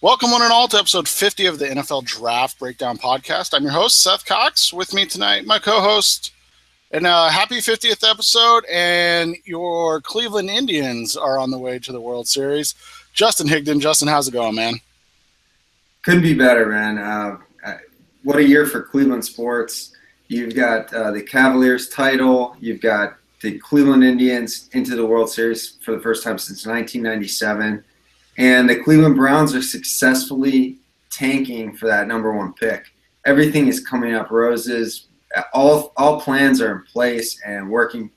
Welcome, one and all, to episode 50 of the NFL Draft Breakdown Podcast. I'm your host, Seth Cox. With me tonight, my co-host, and happy 50th episode. And your Cleveland Indians are on the way to the World Series. Justin Higdon. Justin, how's it going, man? Couldn't be better, man. What a year for Cleveland sports. You've got the Cavaliers title. You've got the Cleveland Indians into the World Series for the first time since 1997. And the Cleveland Browns are successfully tanking for that number one pick. Everything is coming up roses. All plans are in place and working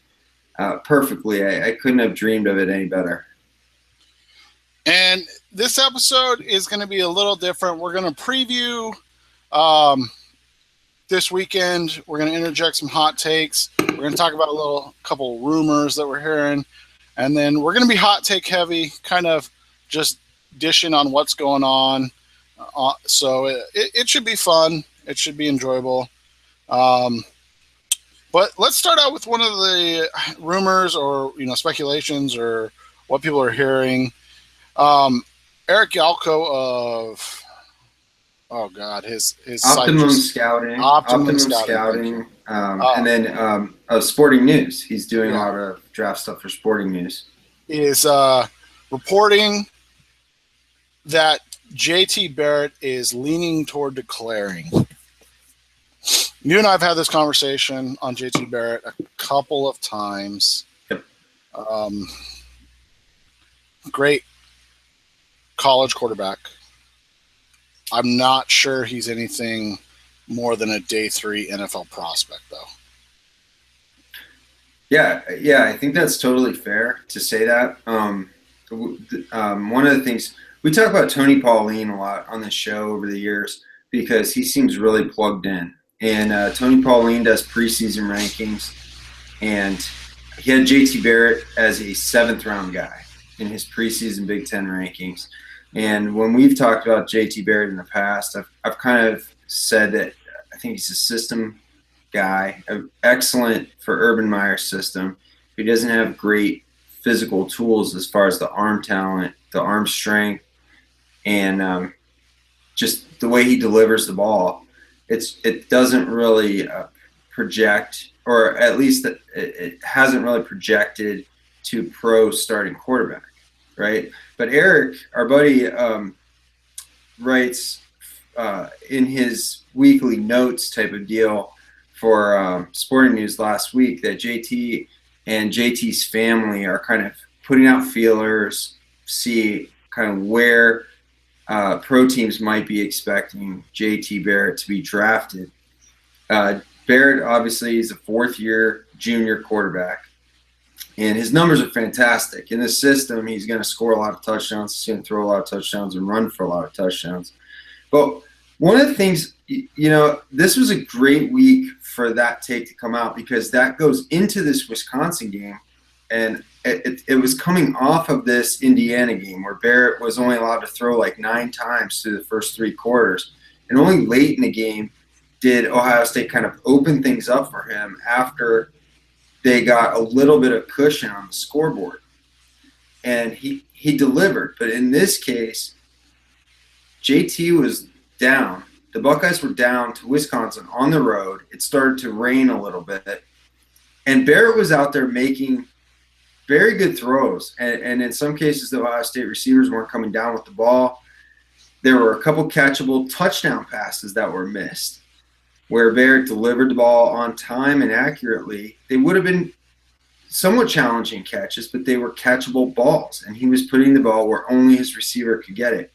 perfectly. I couldn't have dreamed of it any better. And this episode is going to be a little different. We're going to preview this weekend. We're going to interject some hot takes. We're going to talk about a couple rumors that we're hearing. And then we're going to be hot take heavy, kind of just dishing on what's going on. So it should be fun. It should be enjoyable. But let's start out with one of the rumors or, speculations or what people are hearing. Eric Yalko of his Optimum Scouting. And then Sporting News. He's doing a lot of draft stuff for Sporting News. Is reporting that JT Barrett is leaning toward declaring. You and I have had this conversation on JT Barrett a couple of times. Yep. Great college quarterback. I'm not sure he's anything more than a day 3 NFL prospect, though. Yeah, I think that's totally fair to say that. One of the things we talk about Tony Pauline a lot on this show over the years because he seems really plugged in. And Tony Pauline does preseason rankings, and he had JT Barrett as a 7th round guy in his preseason Big Ten rankings. And when we've talked about JT Barrett in the past, I've kind of said that I think he's a system guy, excellent for Urban Meyer's system. He doesn't have great physical tools as far as the arm talent, the arm strength, and just the way he delivers the ball. It doesn't really project, or at least it hasn't really projected to pro starting quarterback, right? But Eric, our buddy, writes in his weekly notes type of deal for Sporting News last week that JT and JT's family are kind of putting out feelers, see kind of where pro teams might be expecting JT Barrett to be drafted. Barrett obviously is a 4th-year junior quarterback. And his numbers are fantastic. In this system, he's going to score a lot of touchdowns. He's going to throw a lot of touchdowns and run for a lot of touchdowns. But one of the things, this was a great week for that take to come out because that goes into this Wisconsin game. And it was coming off of this Indiana game where Barrett was only allowed to throw like 9 times through the first 3 quarters. And only late in the game did Ohio State kind of open things up for him after they got a little bit of cushion on the scoreboard. And he delivered. But in this case, JT was down. The Buckeyes were down to Wisconsin on the road. It started to rain a little bit. And Barrett was out there making very good throws. And in some cases, the Ohio State receivers weren't coming down with the ball. There were a couple catchable touchdown passes that were missed, where Barrett delivered the ball on time and accurately. They would have been somewhat challenging catches, but they were catchable balls, and he was putting the ball where only his receiver could get it.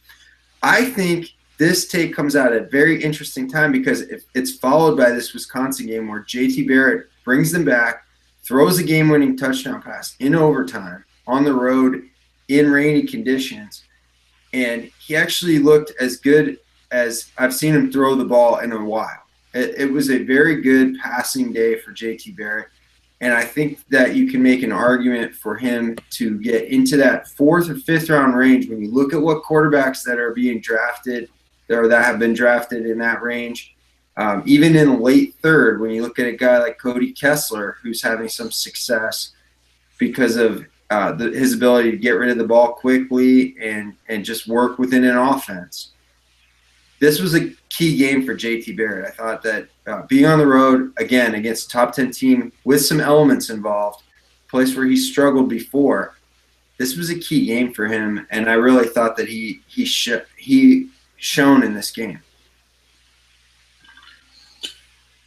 I think this take comes out at a very interesting time because if it's followed by this Wisconsin game where JT Barrett brings them back, throws a game-winning touchdown pass in overtime on the road in rainy conditions, and he actually looked as good as I've seen him throw the ball in a while. It was a very good passing day for JT Barrett, and I think that you can make an argument for him to get into that 4th or 5th round range when you look at what quarterbacks that are being drafted or that have been drafted in that range. Even in the late 3rd, when you look at a guy like Cody Kessler, who's having some success because of his ability to get rid of the ball quickly and just work within an offense. This was a key game for JT Barrett. I thought that being on the road, again, against a top 10 team with some elements involved, a place where he struggled before, this was a key game for him, and I really thought that he shone in this game.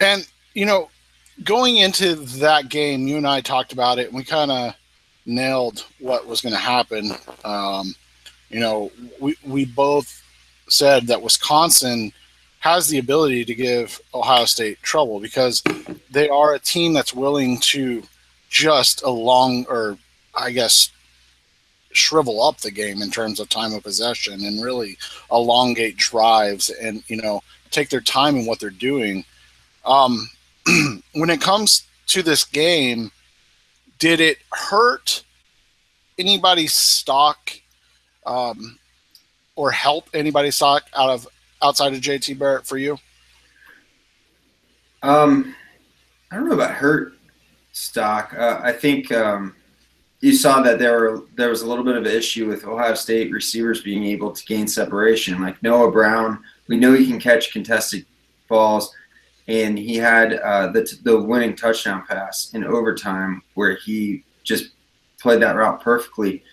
And, going into that game, you and I talked about it, and we kind of nailed what was going to happen. We both said that Wisconsin has the ability to give Ohio State trouble because they are a team that's willing to just shrivel up the game in terms of time of possession and really elongate drives and, take their time in what they're doing. When it comes to this game, did it hurt anybody's stock or help anybody's stock outside of JT Barrett for you? I don't know about hurt stock. I think you saw that there was a little bit of an issue with Ohio State receivers being able to gain separation. Like Noah Brown, we know he can catch contested balls, and he had the winning touchdown pass in overtime where he just played that route perfectly.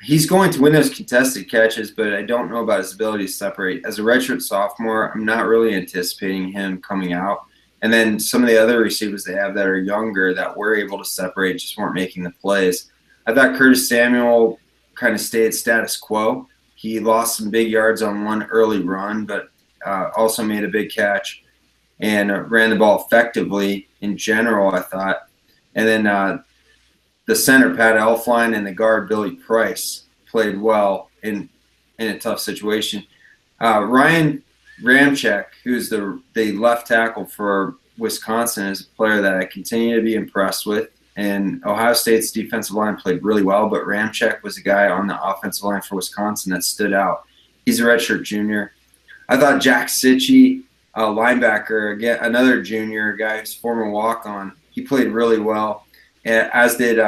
He's going to win those contested catches, but I don't know about his ability to separate. As a redshirt sophomore, I'm not really anticipating him coming out. And then some of the other receivers they have that are younger that were able to separate just weren't making the plays. I thought Curtis Samuel kind of stayed status quo. He lost some big yards on one early run, but also made a big catch and ran the ball effectively in general, I thought. And then the center, Pat Elflein, and the guard, Billy Price, played well in a tough situation. Ryan Ramczyk, who's the left tackle for Wisconsin, is a player that I continue to be impressed with. And Ohio State's defensive line played really well, but Ramczyk was a guy on the offensive line for Wisconsin that stood out. He's a redshirt junior. I thought Jack Sitchie, linebacker, again, another junior guy who's former walk-on, he played really well, as did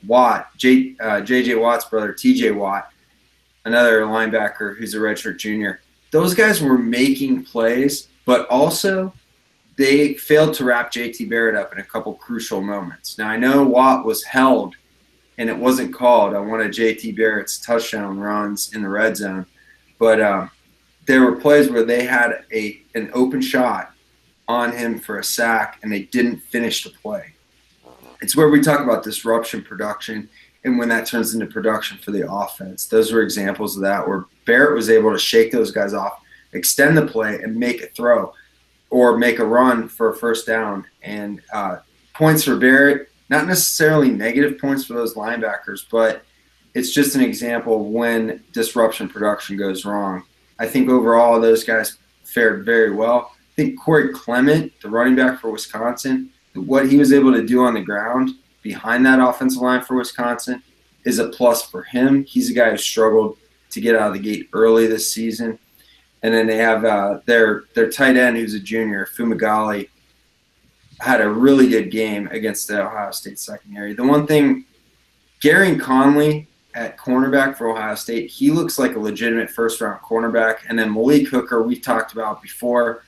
Watt, J.J. Watt's brother, T.J. Watt, another linebacker who's a redshirt junior. Those guys were making plays, but also they failed to wrap JT Barrett up in a couple crucial moments. Now, I know Watt was held, and it wasn't called on one of JT Barrett's touchdown runs in the red zone, but there were plays where they had an open shot on him for a sack, and they didn't finish the play. It's where we talk about disruption production and when that turns into production for the offense. Those were examples of that where Barrett was able to shake those guys off, extend the play, and make a throw or make a run for a first down. And points for Barrett, not necessarily negative points for those linebackers, but it's just an example of when disruption production goes wrong. I think overall those guys fared very well. I think Corey Clement, the running back for Wisconsin, what he was able to do on the ground behind that offensive line for Wisconsin is a plus for him. He's a guy who struggled to get out of the gate early this season. And then they have their tight end, who's a junior, Fumagalli, had a really good game against the Ohio State secondary. The one thing, Gary Conley at cornerback for Ohio State, he looks like a legitimate first-round cornerback. And then Malik Hooker, we've talked about before,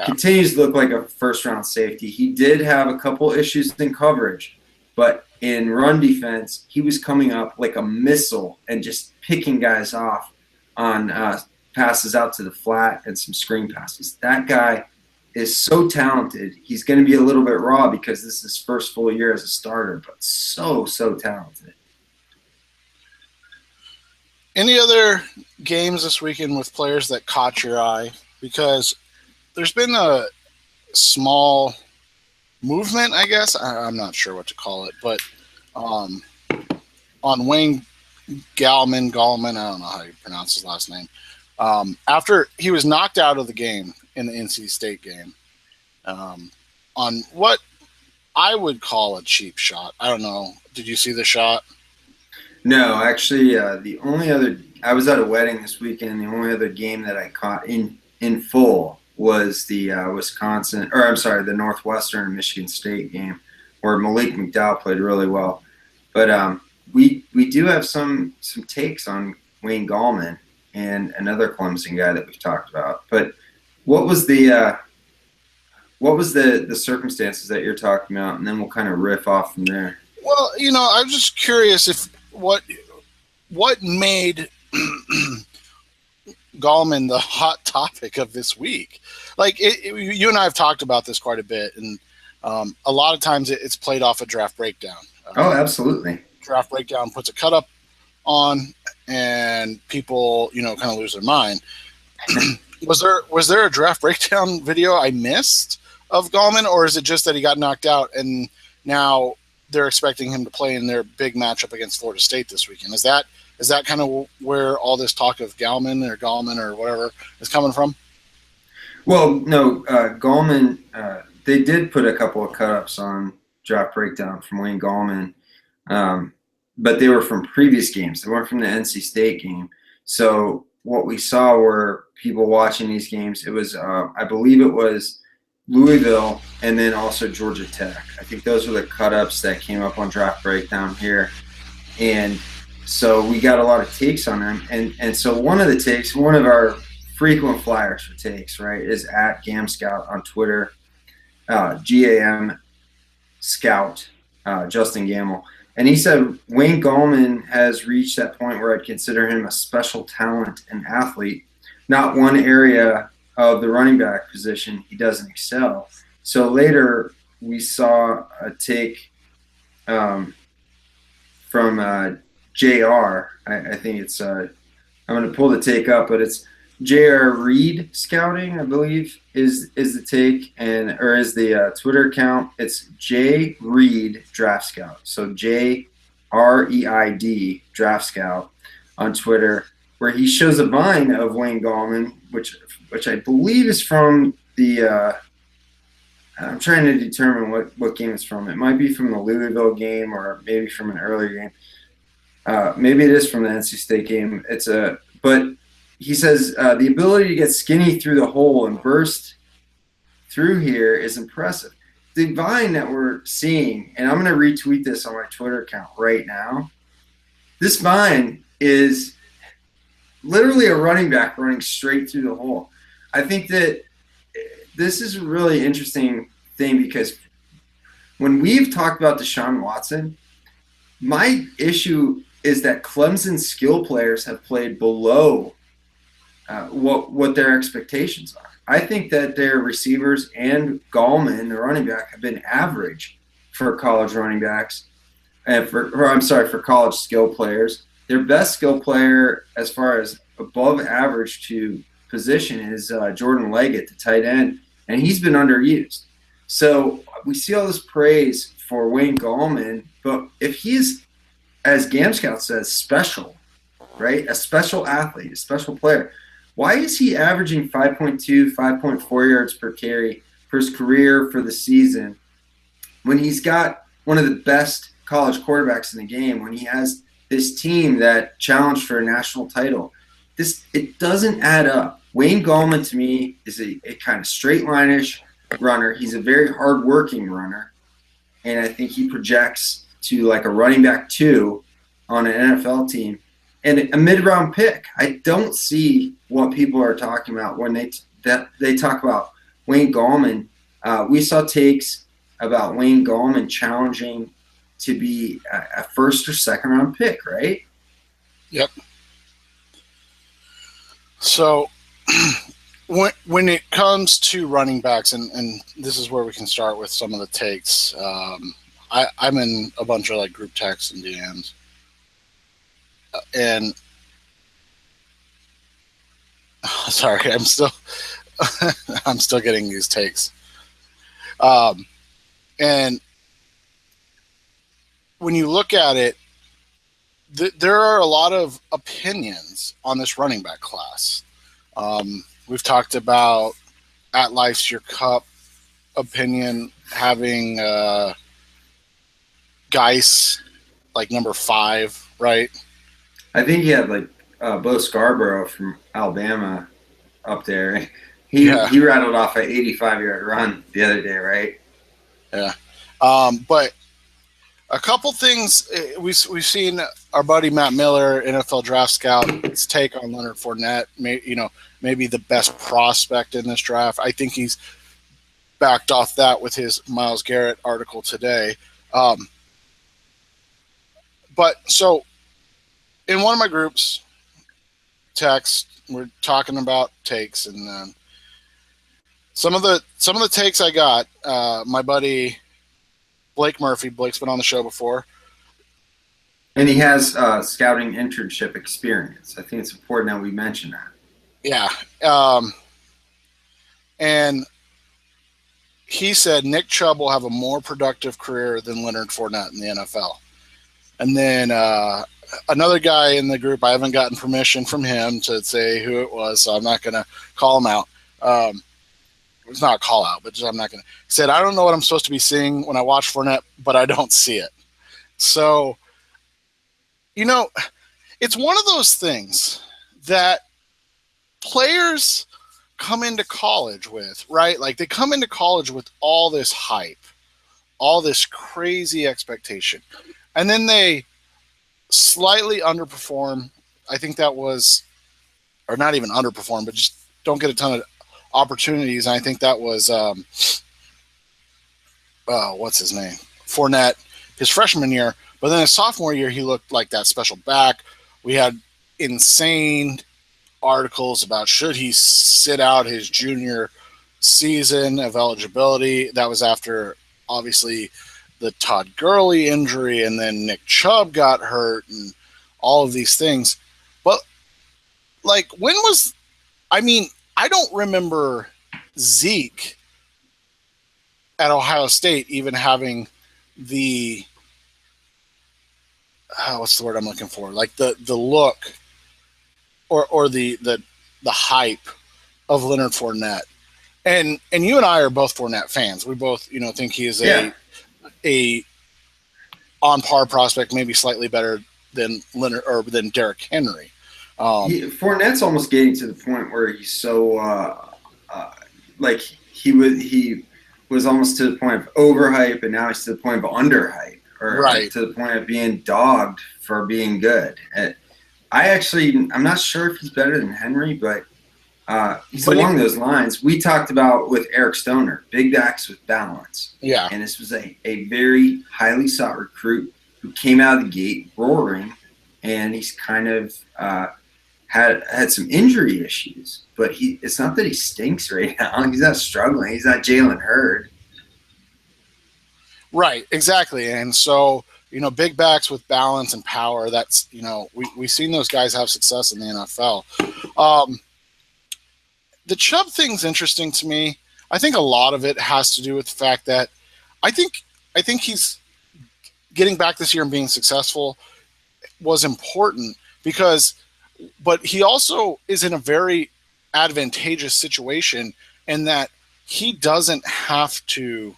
continues to look like a first-round safety. He did have a couple issues in coverage, but in run defense, he was coming up like a missile and just picking guys off on passes out to the flat and some screen passes. That guy is so talented. He's going to be a little bit raw because this is his first full year as a starter, but so talented. Any other games this weekend with players that caught your eye? Because there's been a small movement, I guess. I'm not sure what to call it, but on Wayne Gallman, I don't know how you pronounce his last name. After he was knocked out of the game in the NC State game, on what I would call a cheap shot. I don't know. Did you see the shot? No, actually, I was at a wedding this weekend. The only other game that I caught in full was the the Northwestern and Michigan State game, where Malik McDowell played really well. But we do have some takes on Wayne Gallman and another Clemson guy that we've talked about. But what was the circumstances that you're talking about, and then we'll kind of riff off from there. Well, I'm just curious if what made Gallman the hot topic of this week. Like you and I have talked about this quite a bit, and a lot of times it's played off a draft breakdown. Oh, absolutely. Draft breakdown puts a cut up on, and people, kind of lose their mind. Was there a draft breakdown video I missed of Gallman, or is it just that he got knocked out and now they're expecting him to play in their big matchup against Florida State this weekend? Is that kind of where all this talk of Gallman or whatever is coming from? Well, no, Gallman, they did put a couple of cut-ups on draft breakdown from Wayne Gallman, but they were from previous games. They weren't from the NC State game. So what we saw were people watching these games. It was, I believe it was Louisville and then also Georgia Tech. I think those were the cut-ups that came up on draft breakdown here. And so we got a lot of takes on them. And so one of the takes, one of our frequent flyers for takes, right, is at Gam Scout on Twitter, GAM Scout, Justin Gamble. And he said Wayne Gallman has reached that point where I'd consider him a special talent and athlete, not one area of the running back position he doesn't excel. So later we saw a take from JR. I think it's I'm going to pull the take up, but it's JR Reed Scouting, I believe, is the take, or is the Twitter account. It's J Reed Draft Scout. So JREID Draft Scout on Twitter, where he shows a vine of Wayne Gallman, which I believe is from the I'm trying to determine what game it's from. It might be from the Louisville game or maybe from an earlier game. Maybe it is from the NC State game. But he says the ability to get skinny through the hole and burst through here is impressive. The vine that we're seeing, and I'm going to retweet this on my Twitter account right now. This vine is literally a running back running straight through the hole. I think that this is a really interesting thing because when we've talked about Deshaun Watson, my issue is that Clemson's skill players have played below what their expectations are. I think that their receivers and Gallman, the running back, have been average for college running backs, and for college skill players. Their best skill player, as far as above average to position, is Jordan Leggett, the tight end, and he's been underused. So we see all this praise for Wayne Gallman, but if he's, as Gam Scout says, special, right? A special athlete, a special player. Why is he averaging 5.2, 5.4 yards per carry for his career for the season when he's got one of the best college quarterbacks in the game, when he has this team that challenged for a national title? It doesn't add up. Wayne Gallman, to me, is a kind of straight line-ish runner. He's a very hard-working runner, and I think he projects to like a running back 2 on an NFL team. And a mid-round pick. I don't see what people are talking about when they talk about Wayne Gallman. We saw takes about Wayne Gallman challenging to be a first or second round pick, right? Yep. So when it comes to running backs, and this is where we can start with some of the takes. I'm in a bunch of like group texts and DMs. And sorry, I'm still getting these takes. And when you look at it, there are a lot of opinions on this running back class. We've talked about at Life's Your Cup opinion having Geis like number 5, right? I think he had like Bo Scarborough from Alabama up there. He rattled off an 85-yard run the other day, right? Yeah. But A couple things we've seen our buddy Matt Miller, NFL Draft Scout's take on Leonard Fournette. Maybe the best prospect in this draft. I think he's backed off that with his Myles Garrett article today. But so in one of my groups, text, we're talking about takes, and some of the takes I got, my buddy Blake Murphy. Blake's been on the show before. And he has scouting internship experience. I think it's important that we mention that. Yeah. And he said Nick Chubb will have a more productive career than Leonard Fournette in the NFL. And then another guy in the group, I haven't gotten permission from him to say who it was, so I'm not going to call him out. It's not a call out, but I'm not going to. He said, I don't know what I'm supposed to be seeing when I watch Fournette, but I don't see it. So, it's one of those things that players come into college with, right? Like they come into college with all this hype, all this crazy expectation, and then they slightly underperform. I think that was, or not even underperform, but just don't get a ton of opportunities. And I think that was, what's his name? Fournette, his freshman year. But then his sophomore year, he looked like that special back. We had insane articles about should he sit out his junior season of eligibility. That was after, obviously, the Todd Gurley injury, and then Nick Chubb got hurt and all of these things. But, like, I don't remember Zeke at Ohio State even having the what's the word I'm looking for? Like the look or the hype of Leonard Fournette. And you and I are both Fournette fans. We both, think he is a on par prospect, maybe slightly better than Leonard or than Derrick Henry. Fournette's almost getting to the point where he's so he was almost to the point of overhype, and now he's to the point of underhype, or right. To the point of being dogged for being good. I'm not sure if he's better than Henry, but he's along those lines. We talked about with Eric Stoner, big backs with balance. Yeah. And this was a very highly sought recruit who came out of the gate roaring, and he's kind of had some injury issues. But it's not that he stinks right now. He's not struggling. He's not Jalen Hurd. Right, exactly. And so, big backs with balance and power, that's, we've seen those guys have success in the NFL. The Chubb thing's interesting to me. I think a lot of it has to do with the fact that I think he's getting back this year and being successful was important but he also is in a very advantageous situation in that he doesn't have to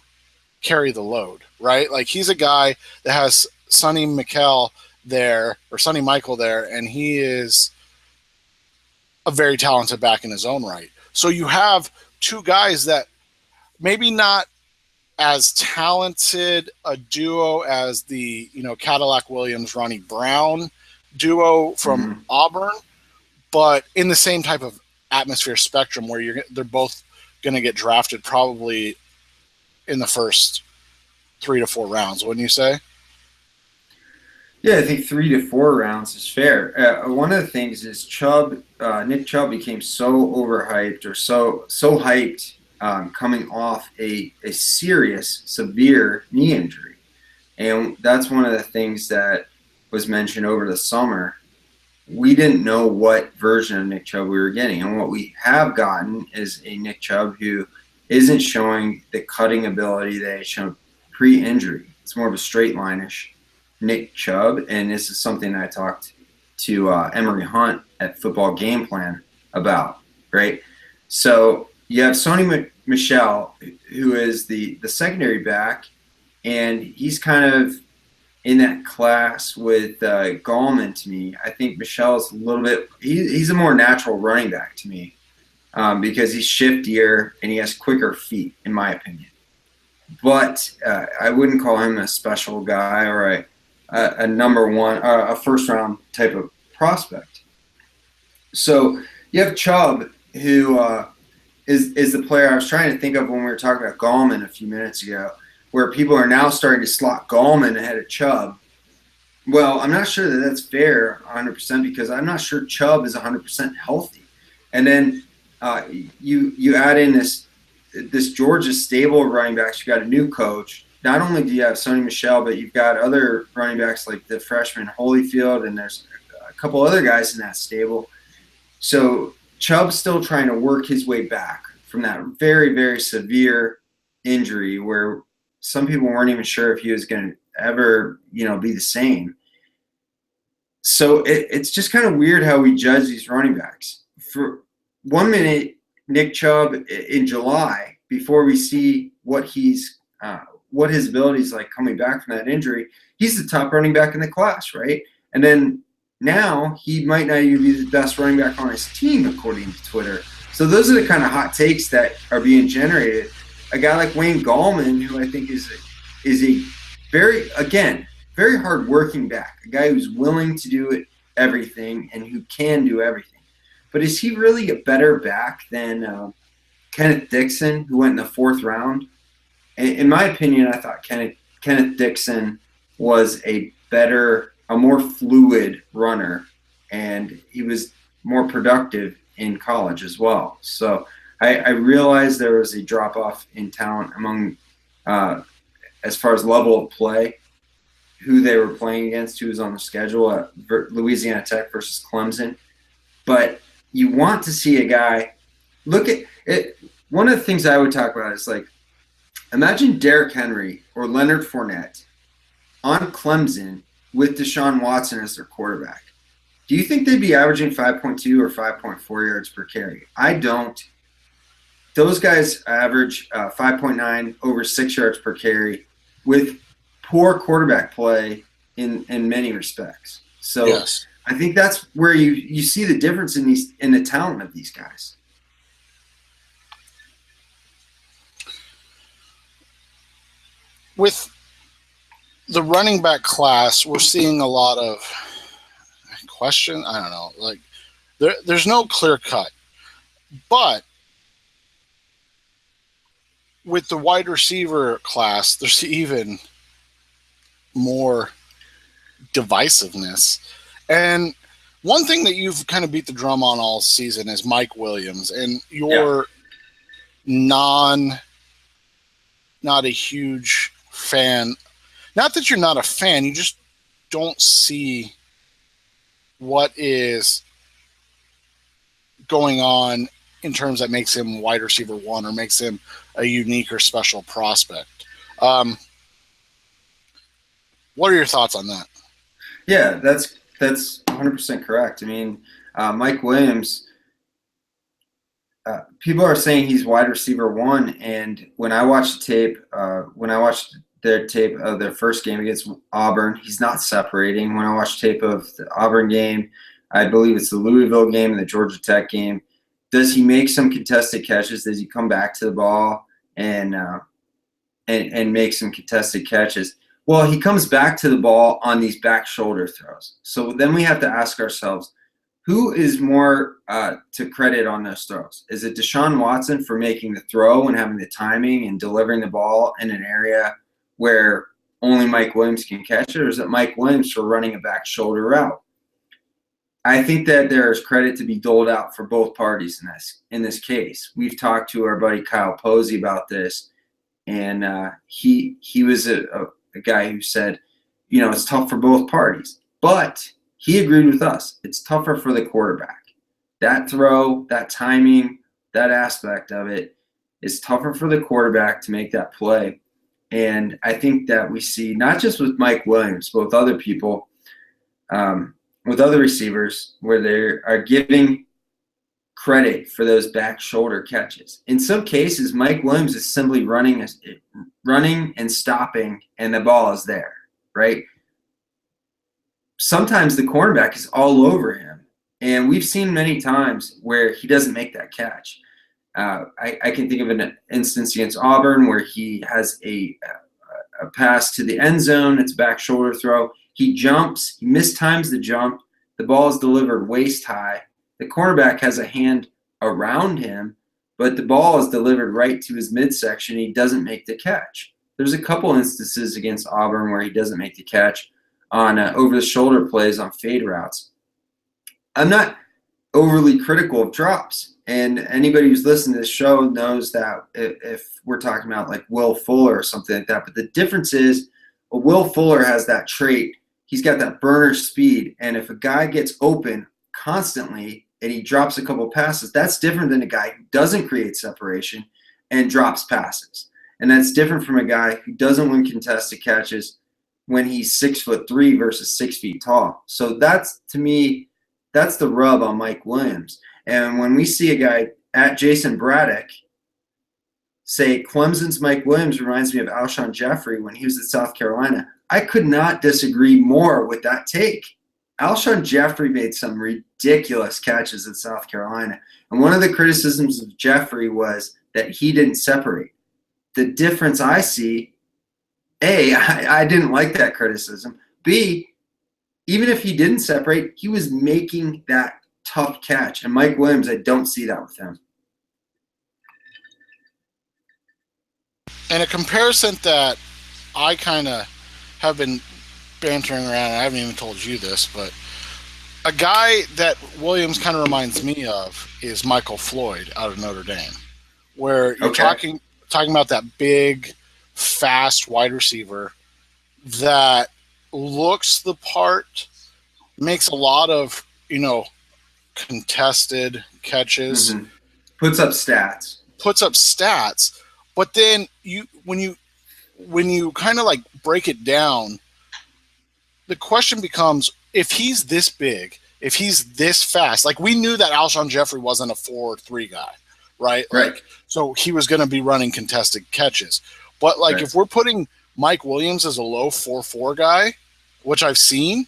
carry the load, right? Like he's a guy that has Sonny Michel there, or Sonny Michael there, and he is a very talented back in his own right. So you have two guys that maybe not as talented a duo as the, Cadillac Williams, Ronnie Brown duo from Auburn, but in the same type of atmosphere spectrum where they're both going to get drafted probably in the first 3 to 4 rounds, wouldn't you say? Yeah, I think 3 to 4 rounds is fair. One of the things is Nick Chubb became so overhyped, or so hyped coming off a serious, severe knee injury. And that's one of the things that was mentioned over the summer. We didn't know what version of Nick Chubb we were getting. And what we have gotten is a Nick Chubb who isn't showing the cutting ability that he showed pre-injury. It's more of a straight line-ish Nick Chubb. And this is something I talked to Emory Hunt at Football Game Plan about, right? So you have Sonny Michel, who is the secondary back, and he's kind of in that class with Gallman to me. I think Michel's a little bit – he's a more natural running back to me because he's shiftier and he has quicker feet, in my opinion. but I wouldn't call him a special guy or a number one, a first round type of prospect. So you have Chubb, who is the player I was trying to think of when we were talking about Gallman a few minutes ago, where people are now starting to slot Gallman ahead of Chubb. Well, I'm not sure that that's fair 100% because I'm not sure Chubb is 100% healthy. And then you add in this Georgia stable of running backs. You got a new coach. Not only do you have Sony Michel, but you've got other running backs like the freshman Holyfield, and there's a couple other guys in that stable. So Chubb's still trying to work his way back from that very, very severe injury where some people weren't even sure if he was going to ever, be the same. So it's just kind of weird how we judge these running backs. For 1 minute, Nick Chubb in July, before we see what his abilities like coming back from that injury, he's the top running back in the class, right? And then now he might not even be the best running back on his team, according to Twitter. So those are the kind of hot takes that are being generated. A guy like Wayne Gallman, who I think is a very hard-working back, a guy who's willing to do everything and who can do everything. But is he really a better back than Kenneth Dixon, who went in the fourth round? In my opinion, I thought Kenneth Dixon was a more fluid runner, and he was more productive in college as well. So I realized there was a drop-off in talent among as far as level of play, who they were playing against, who was on the schedule at Louisiana Tech versus Clemson. But you want to see a guy look at it. One of the things I would talk about is like, imagine Derrick Henry or Leonard Fournette on Clemson with Deshaun Watson as their quarterback. Do you think they'd be averaging 5.2 or 5.4 yards per carry? I don't. Those guys average 5.9 over 6 yards per carry with poor quarterback play in many respects. So yes. I think that's where you see the difference in the talent of these guys. With the running back class, we're seeing a lot of question. I don't know. Like there's no clear cut, but with the wide receiver class, there's even more divisiveness. And one thing that you've kind of beat the drum on all season is Mike Williams, and you're not a huge fan. Not that you're not a fan, you just don't see what is going on in terms that makes him wide receiver one or makes him a unique or special prospect. What are your thoughts on that? Yeah, that's 100% correct. I mean, Mike Williams, people are saying he's wide receiver one, and when I watched their tape of their first game against Auburn, he's not separating. When I watched tape of the Auburn game, I believe it's the Louisville game and the Georgia Tech game, does he make some contested catches? Does he come back to the ball and make some contested catches? Well, he comes back to the ball on these back shoulder throws. So then we have to ask ourselves, who is more to credit on those throws? Is it Deshaun Watson for making the throw and having the timing and delivering the ball in an area where only Mike Williams can catch it, or is it Mike Williams for running a back shoulder route? I think that there is credit to be doled out for both parties in this case. We've talked to our buddy Kyle Posey about this, and he was a guy who said, it's tough for both parties. But he agreed with us. It's tougher for the quarterback. That throw, that timing, that aspect of it is tougher for the quarterback to make that play. And I think that we see, not just with Mike Williams, but with other people, with other receivers, where they are giving credit for those back shoulder catches. In some cases, Mike Williams is simply running and stopping, and the ball is there, right? Sometimes the cornerback is all over him, and we've seen many times where he doesn't make that catch. I can think of an instance against Auburn where he has a pass to the end zone. It's a back shoulder throw. He jumps. He mistimes the jump. The ball is delivered waist high. The cornerback has a hand around him, but the ball is delivered right to his midsection. He doesn't make the catch. There's a couple instances against Auburn where he doesn't make the catch on over-the-shoulder plays on fade routes. I'm not overly critical of drops, and anybody who's listening to this show knows that if we're talking about like Will Fuller or something like that, but the difference is Will Fuller has that trait. He's got that burner speed, and if a guy gets open constantly and he drops a couple passes, that's different than a guy who doesn't create separation and drops passes. And that's different from a guy who doesn't win contested catches when he's 6'3" versus 6 feet tall. So that's, to me, that's the rub on Mike Williams. And when we see a guy at Jason Braddock say Clemson's Mike Williams reminds me of Alshon Jeffrey when he was at South Carolina, I could not disagree more with that take. Alshon Jeffrey made some ridiculous catches at South Carolina. And one of the criticisms of Jeffrey was that he didn't separate. The difference I see, A, I didn't like that criticism. B, even if he didn't separate, he was making that tough catch. And Mike Williams, I don't see that with him. And a comparison that I kind of have been bantering around, I haven't even told you this, but a guy that Williams kind of reminds me of is Michael Floyd out of Notre Dame, where you're talking about that big, fast wide receiver that looks the part, makes a lot of, contested catches. Mm-hmm. Puts up stats. But then when you kind of like break it down, the question becomes, if he's this big, if he's this fast, like we knew that Alshon Jeffrey wasn't a 4.3 guy, right? Right. Like, so he was going to be running contested catches. But like if we're putting Mike Williams as a low 4.4 guy, which I've seen.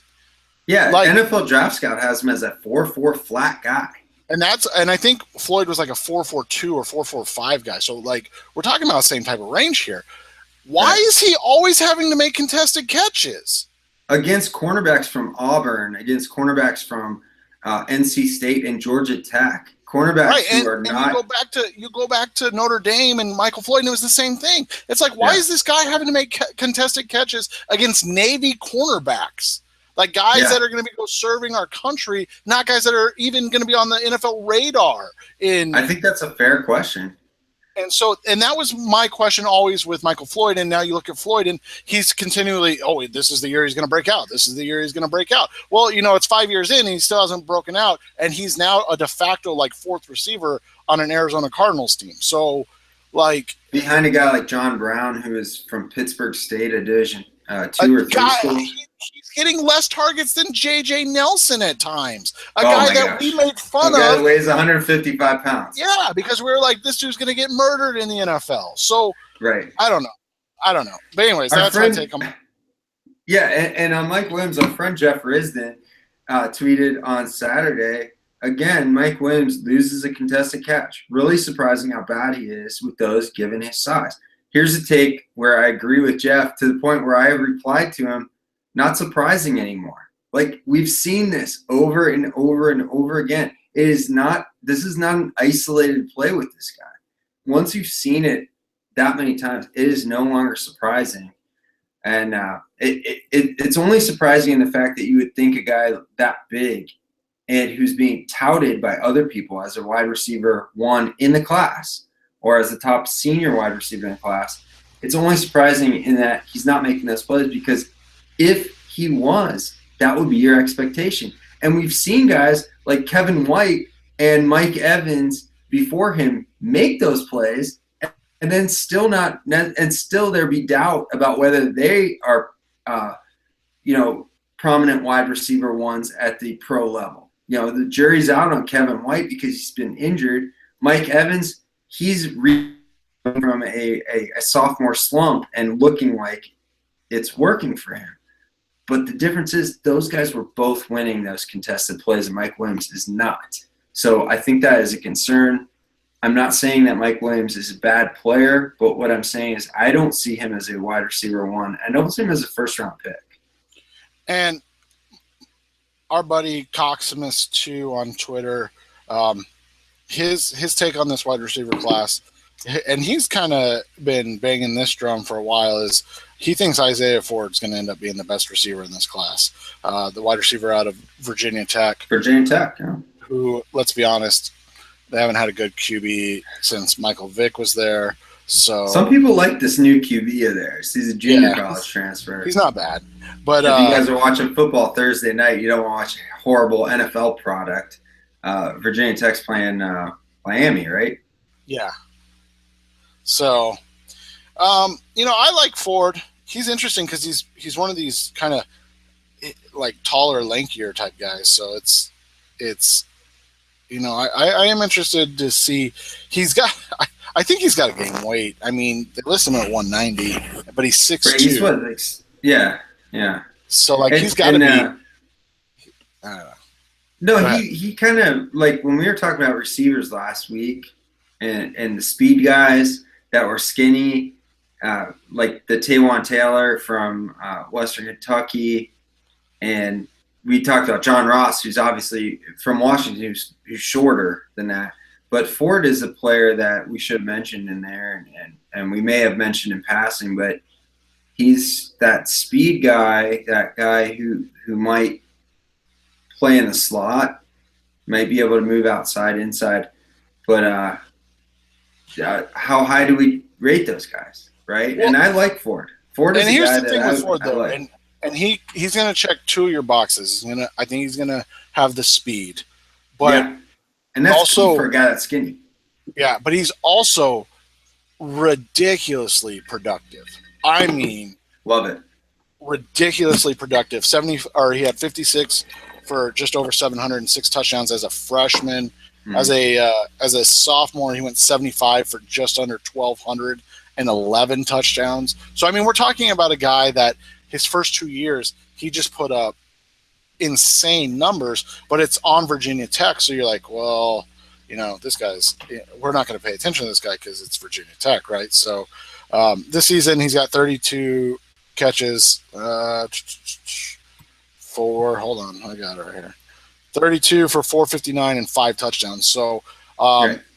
Yeah, like, NFL Draft Scout has him as a 4.4 flat guy. And I think Floyd was like a 4.42 or 4.45 guy. So like we're talking about the same type of range here. Why is he always having to make contested catches? Against cornerbacks from Auburn, against cornerbacks from NC State and Georgia Tech. Cornerbacks who are not. You go back to Notre Dame and Michael Floyd, and it was the same thing. It's like, why is this guy having to make contested catches against Navy cornerbacks? Like guys that are going to be serving our country, not guys that are even going to be on the NFL radar. I think that's a fair question. And that was my question always with Michael Floyd. And now you look at Floyd and he's continually, this is the year he's going to break out. This is the year he's going to break out. Well, it's 5 years in and he still hasn't broken out. And he's now a de facto like fourth receiver on an Arizona Cardinals team. So like behind a guy like John Brown, who is from Pittsburgh State, a Division 2 or 3 school. He's getting less targets than J.J. Nelson at times. A guy that we made fun of. A guy that weighs 155 pounds. Yeah, because we were like, this dude's going to get murdered in the NFL. So, I don't know. But anyways, that's my take on it. Yeah, and on Mike Williams, our friend Jeff Risden tweeted on Saturday, again, Mike Williams loses a contested catch. Really surprising how bad he is with those given his size. Here's a take where I agree with Jeff to the point where I replied to him, not surprising anymore. Like we've seen this over and over and over again. This is not an isolated play with this guy. Once you've seen it that many times, it is no longer surprising. And it's only surprising in the fact that you would think a guy that big and who's being touted by other people as a wide receiver 1 in the class or as the top senior wide receiver in the class, it's only surprising in that he's not making those plays, because if he was, that would be your expectation. And we've seen guys like Kevin White and Mike Evans before him make those plays, and then still there be doubt about whether they are, prominent wide receiver 1s at the pro level. The jury's out on Kevin White because he's been injured. Mike Evans, he's from a sophomore slump and looking like it's working for him. But the difference is those guys were both winning those contested plays, and Mike Williams is not. So I think that is a concern. I'm not saying that Mike Williams is a bad player, but what I'm saying is I don't see him as a wide receiver one. I don't see him as a first-round pick. And our buddy Coximus, too, on Twitter, his take on this wide receiver class, and he's kind of been banging this drum for a while, is he thinks Isaiah Ford's going to end up being the best receiver in this class. The wide receiver out of Virginia Tech. Yeah. Who, let's be honest, they haven't had a good QB since Michael Vick was there. So some people like this new QB of theirs. He's a junior college transfer. He's not bad. But if you guys are watching football Thursday night, you don't want to watch a horrible NFL product. Virginia Tech's playing Miami, right? Yeah. So, I like Ford. He's interesting because he's one of these kind of like taller, lankier type guys. So it's I am interested to see. I think he's got to gain weight. I mean, they list him at 190, but he's 6'2". He's what, yeah. So he's got to be. I don't know. No, he kind of like when we were talking about receivers last week, and the speed guys that were skinny, like the Taywan Taylor from Western Kentucky, and we talked about John Ross, who's obviously from Washington, who's shorter than that. But Ford is a player that we should have mentioned in there, and we may have mentioned in passing, but he's that speed guy, that guy who might play in the slot, might be able to move outside, inside. But how high do we rate those guys, right? Well, and I like Ford. Ford is and a here's guy the thing that with Ford, though, like. And he's going to check two of your boxes. I think he's going to have the speed, but yeah. And that's also key for a guy that's skinny. Yeah, but he's also ridiculously productive. I mean, love it. Ridiculously productive. He had 56 for just over 706 touchdowns as a freshman. Mm-hmm. As a sophomore, he went 75 for just under 1,211 touchdowns. So I mean, we're talking about a guy that his first 2 years he just put up insane numbers, but it's on Virginia Tech, so you're like, well, this guy's, we're not going to pay attention to this guy because it's Virginia Tech, right? So this season he's got 32 catches hold on, I got it right here, 32 for 459 and 5 touchdowns. So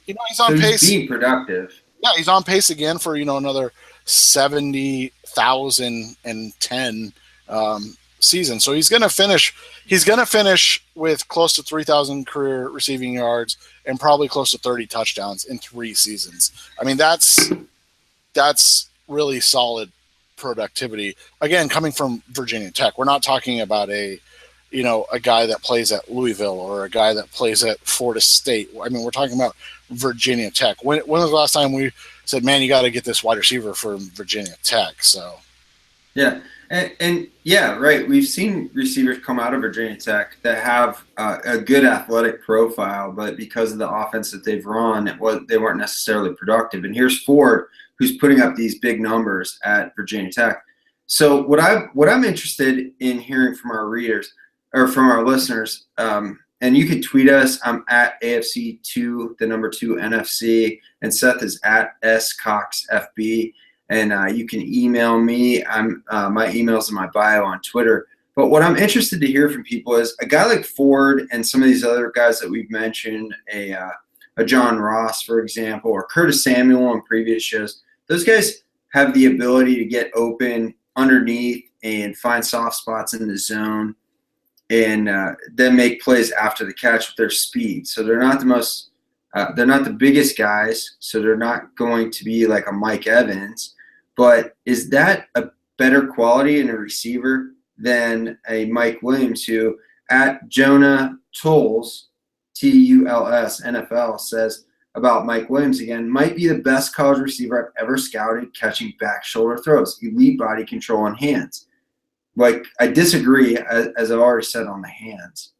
he's on pace. He's being productive. Yeah, he's on pace again for another 70,010 season. So he's going to finish with close to 3,000 career receiving yards and probably close to 30 touchdowns in 3 seasons. I mean, that's really solid productivity. Again, coming from Virginia Tech, we're not talking about a guy that plays at Louisville or a guy that plays at Florida State. I mean, we're talking about Virginia Tech. When was the last time we said, man, you got to get this wide receiver from Virginia Tech? So, yeah. And yeah, right. We've seen receivers come out of Virginia Tech that have a good athletic profile, but because of the offense that they've run, they weren't necessarily productive. And here's Ford, who's putting up these big numbers at Virginia Tech. So what I'm interested in hearing from our readers or from our listeners, and you can tweet us. I'm at AFC2, the number 2 NFC, and Seth is at SCoxFB. And you can email me. My email's in my bio on Twitter. But what I'm interested to hear from people is a guy like Ford and some of these other guys that we've mentioned, a John Ross, for example, or Curtis Samuel on previous shows. Those guys have the ability to get open underneath and find soft spots in the zone, and then make plays after the catch with their speed. So they're not they're not the biggest guys, so they're not going to be like a Mike Evans. But is that a better quality in a receiver than a Mike Williams, who at Jonah Tuls, Tuls NFL, says about Mike Williams again, might be the best college receiver I've ever scouted, catching back shoulder throws, elite body control and hands. Like, I disagree, as I've already said, on the hands.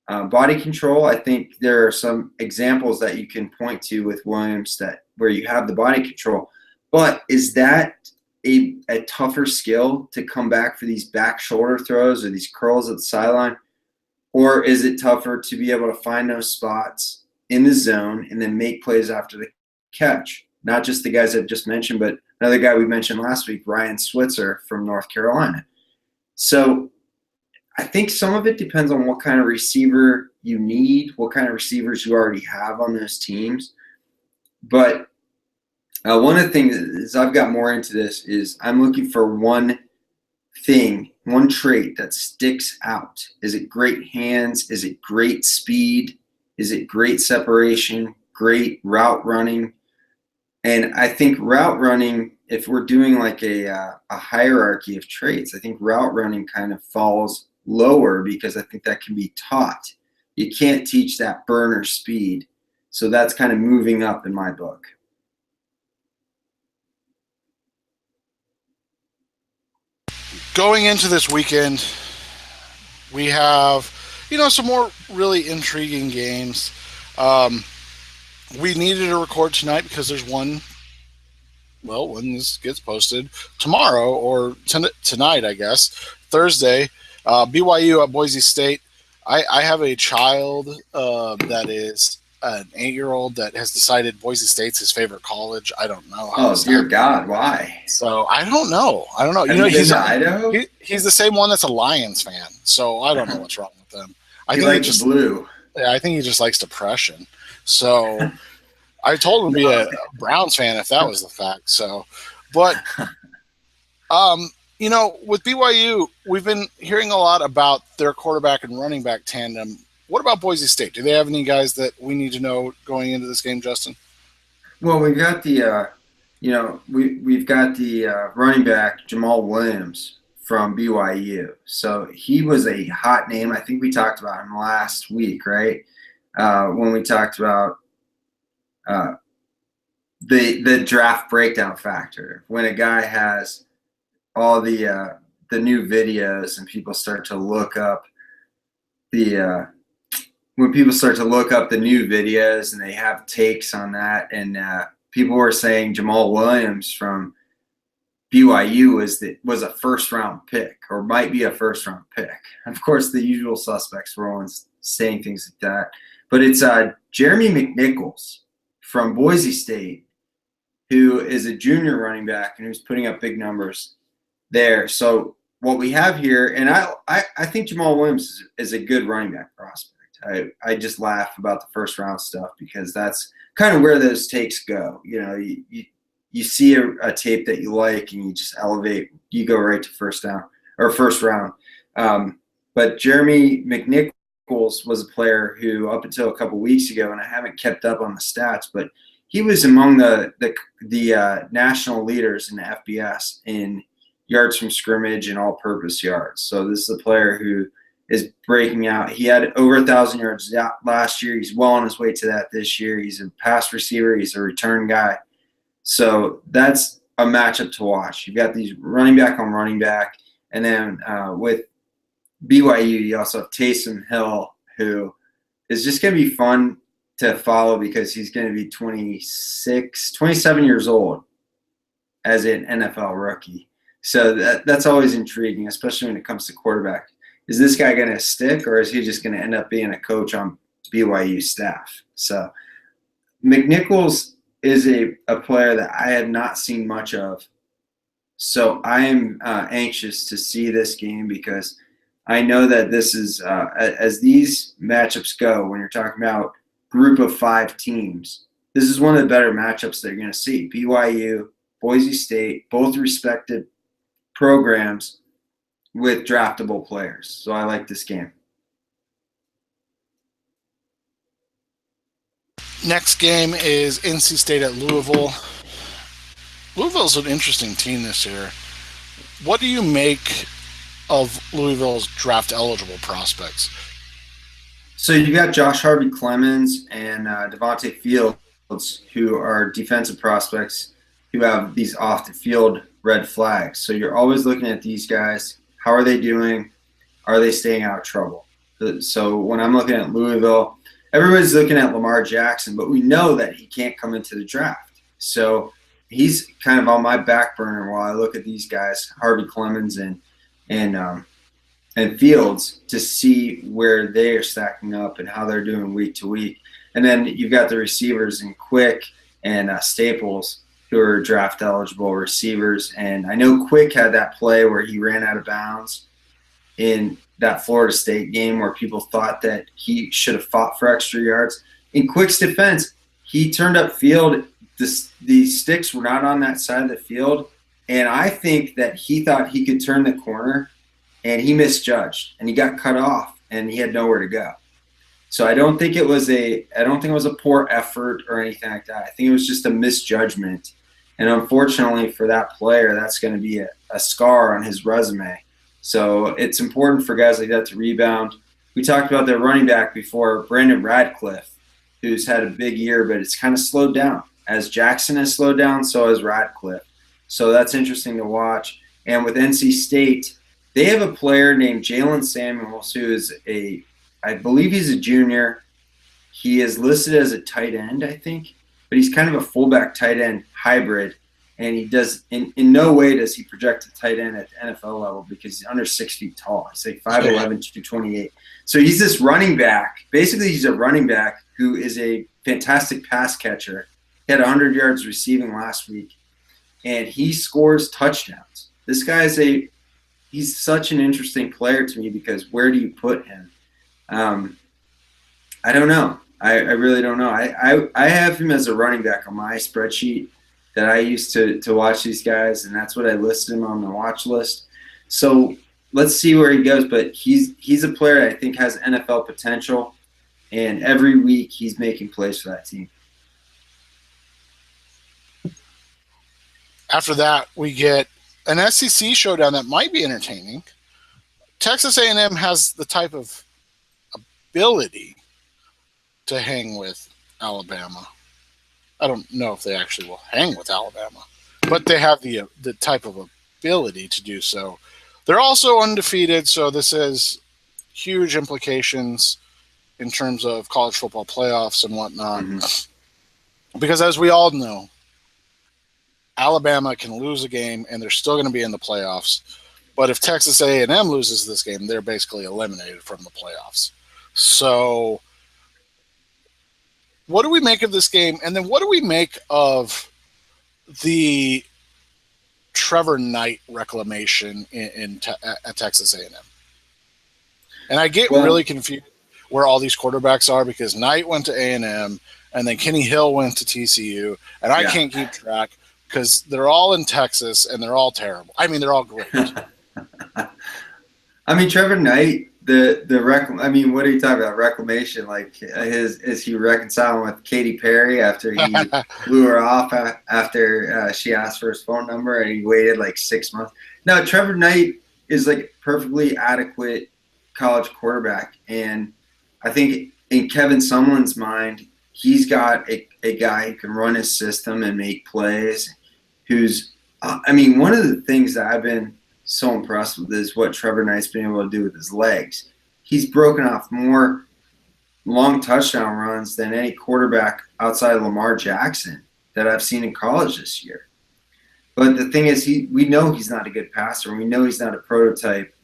Body control, I think there are some examples that you can point to with Williams where you have the body control. But is that a tougher skill to come back for these back shoulder throws or these curls at the sideline? Or is it tougher to be able to find those spots in the zone and then make plays after the catch. Not just the guys I've just mentioned, but another guy we mentioned last week, Ryan Switzer from North Carolina. So I think some of it depends on what kind of receiver you need, what kind of receivers you already have on those teams. But one of the things as I've got more into this is I'm looking for one thing, one trait that sticks out. Is it great hands? Is it great speed? Is it great separation? Great route running? And I think route running, if we're doing like a hierarchy of traits, I think route running kind of falls lower because I think that can be taught. You can't teach that burner speed. So that's kind of moving up in my book. Going into this weekend, we have, some more really intriguing games. We needed to record tonight because there's one, when this gets posted, tomorrow or tonight, I guess, Thursday, BYU at Boise State. I have a child that is an 8-year-old that has decided Boise State's his favorite college. I don't know. Oh, dear God, why? So I don't know. He's the same one that's a Lions fan. So I don't know what's wrong with them. He likes blue. Yeah, I think he just likes depression. So I told him to be a Browns fan if that was the fact. So, but with BYU, we've been hearing a lot about their quarterback and running back tandem. What about Boise State? Do they have any guys that we need to know going into this game, Justin? Well, we've got the, we've got the running back Jamal Williams from BYU. So he was a hot name. I think we talked about him last week, right? When we talked about the draft breakdown factor. When a guy has all the new videos and people start to look up when people start to look up the new videos and they have takes on that, and people were saying Jamal Williams from BYU was a first-round pick or might be a first-round pick. Of course, the usual suspects were always saying things like that. But it's Jeremy McNichols from Boise State, who is a junior running back and who's putting up big numbers there. So what we have here, and I think Jamal Williams is a good running back prospect. I just laugh about the first round stuff because that's kind of where those takes go. You see a tape that you like and you just elevate, you go right to first round. But Jeremy McNichols was a player who up until a couple weeks ago, and I haven't kept up on the stats, but he was among the national leaders in the FBS in yards from scrimmage and all-purpose yards. So this is a player who is breaking out. He had over 1,000 yards last year. He's well on his way to that this year. He's a pass receiver. He's a return guy. So that's a matchup to watch. You've got these running back on running back. And then with BYU, you also have Taysom Hill, who is just going to be fun to follow because he's going to be 27 years old as an NFL rookie. So that's always intriguing, especially when it comes to quarterback. Is this guy going to stick, or is he just going to end up being a coach on BYU staff? So McNichols is a player that I have not seen much of. So I am anxious to see this game because I know that this is, as these matchups go, when you're talking about group of 5 teams, this is one of the better matchups that you're going to see. BYU, Boise State, both respected programs with draftable players. So I like this game. Next game is NC State at Louisville. Louisville's an interesting team this year. What do you make of Louisville's draft-eligible prospects? So you got Josh Harvey Clemens and Devontae Fields, who are defensive prospects who have these off-the-field red flags. So you're always looking at these guys. How are they doing? Are they staying out of trouble? So when I'm looking at Louisville, everybody's looking at Lamar Jackson, but we know that he can't come into the draft. So he's kind of on my back burner while I look at these guys, Harvey Clemens and Fields, to see where they are stacking up and how they're doing week to week. And then you've got the receivers in Quick and Staples, who are draft eligible receivers. And I know Quick had that play where he ran out of bounds in that Florida State game where people thought that he should have fought for extra yards. In Quick's defense, he turned up field. The sticks were not on that side of the field. And I think that he thought he could turn the corner, and he misjudged, and he got cut off, and he had nowhere to go. So I don't think it was a poor effort or anything like that. I think it was just a misjudgment. And unfortunately for that player, that's going to be a scar on his resume. So it's important for guys like that to rebound. We talked about their running back before, Brandon Radcliffe, who's had a big year, but it's kind of slowed down. As Jackson has slowed down, so has Radcliffe. So that's interesting to watch. And with NC State, they have a player named Jalen Samuels, who is I believe he's a junior. He is listed as a tight end, I think, but he's kind of a fullback tight end hybrid. And he does in no way does he project to tight end at the NFL level because he's under 6 feet tall. He's like 5'11", 228. So he's this running back. Basically, he's a running back who is a fantastic pass catcher. He had 100 yards receiving last week, and he scores touchdowns. This guy he's such an interesting player to me because where do you put him? I don't know. I really don't know. I have him as a running back on my spreadsheet that I used to watch these guys, and that's what I listed him on the watch list. So let's see where he goes. But he's a player I think has NFL potential, and every week he's making plays for that team. After that, we get an SEC showdown that might be entertaining. Texas A&M has the type of ability to hang with Alabama. I don't know if they actually will hang with Alabama, but they have the type of ability to do so. They're also undefeated, so this has huge implications in terms of college football playoffs and whatnot. Mm-hmm. Because as we all know, Alabama can lose a game and they're still going to be in the playoffs. But if Texas A&M loses this game, they're basically eliminated from the playoffs. So what do we make of this game? And then what do we make of the Trevor Knight reclamation at Texas A&M? And I get really confused where all these quarterbacks are because Knight went to A&M and then Kenny Hill went to TCU, and I can't keep track because they're all in Texas and they're all terrible. I mean, they're all great. I mean, Trevor Knight, what are you talking about? Reclamation? Like, is he reconciling with Katy Perry after he blew her off after she asked for his phone number and he waited like 6 months? No, Trevor Knight is like a perfectly adequate college quarterback, and I think in Kevin Sumlin's mind, he's got a guy who can run his system and make plays. One of the things that I've been so impressed with is what Trevor Knight's been able to do with his legs. He's broken off more long touchdown runs than any quarterback outside of Lamar Jackson that I've seen in college this year. But the thing is, we know he's not a good passer. We know he's not a prototype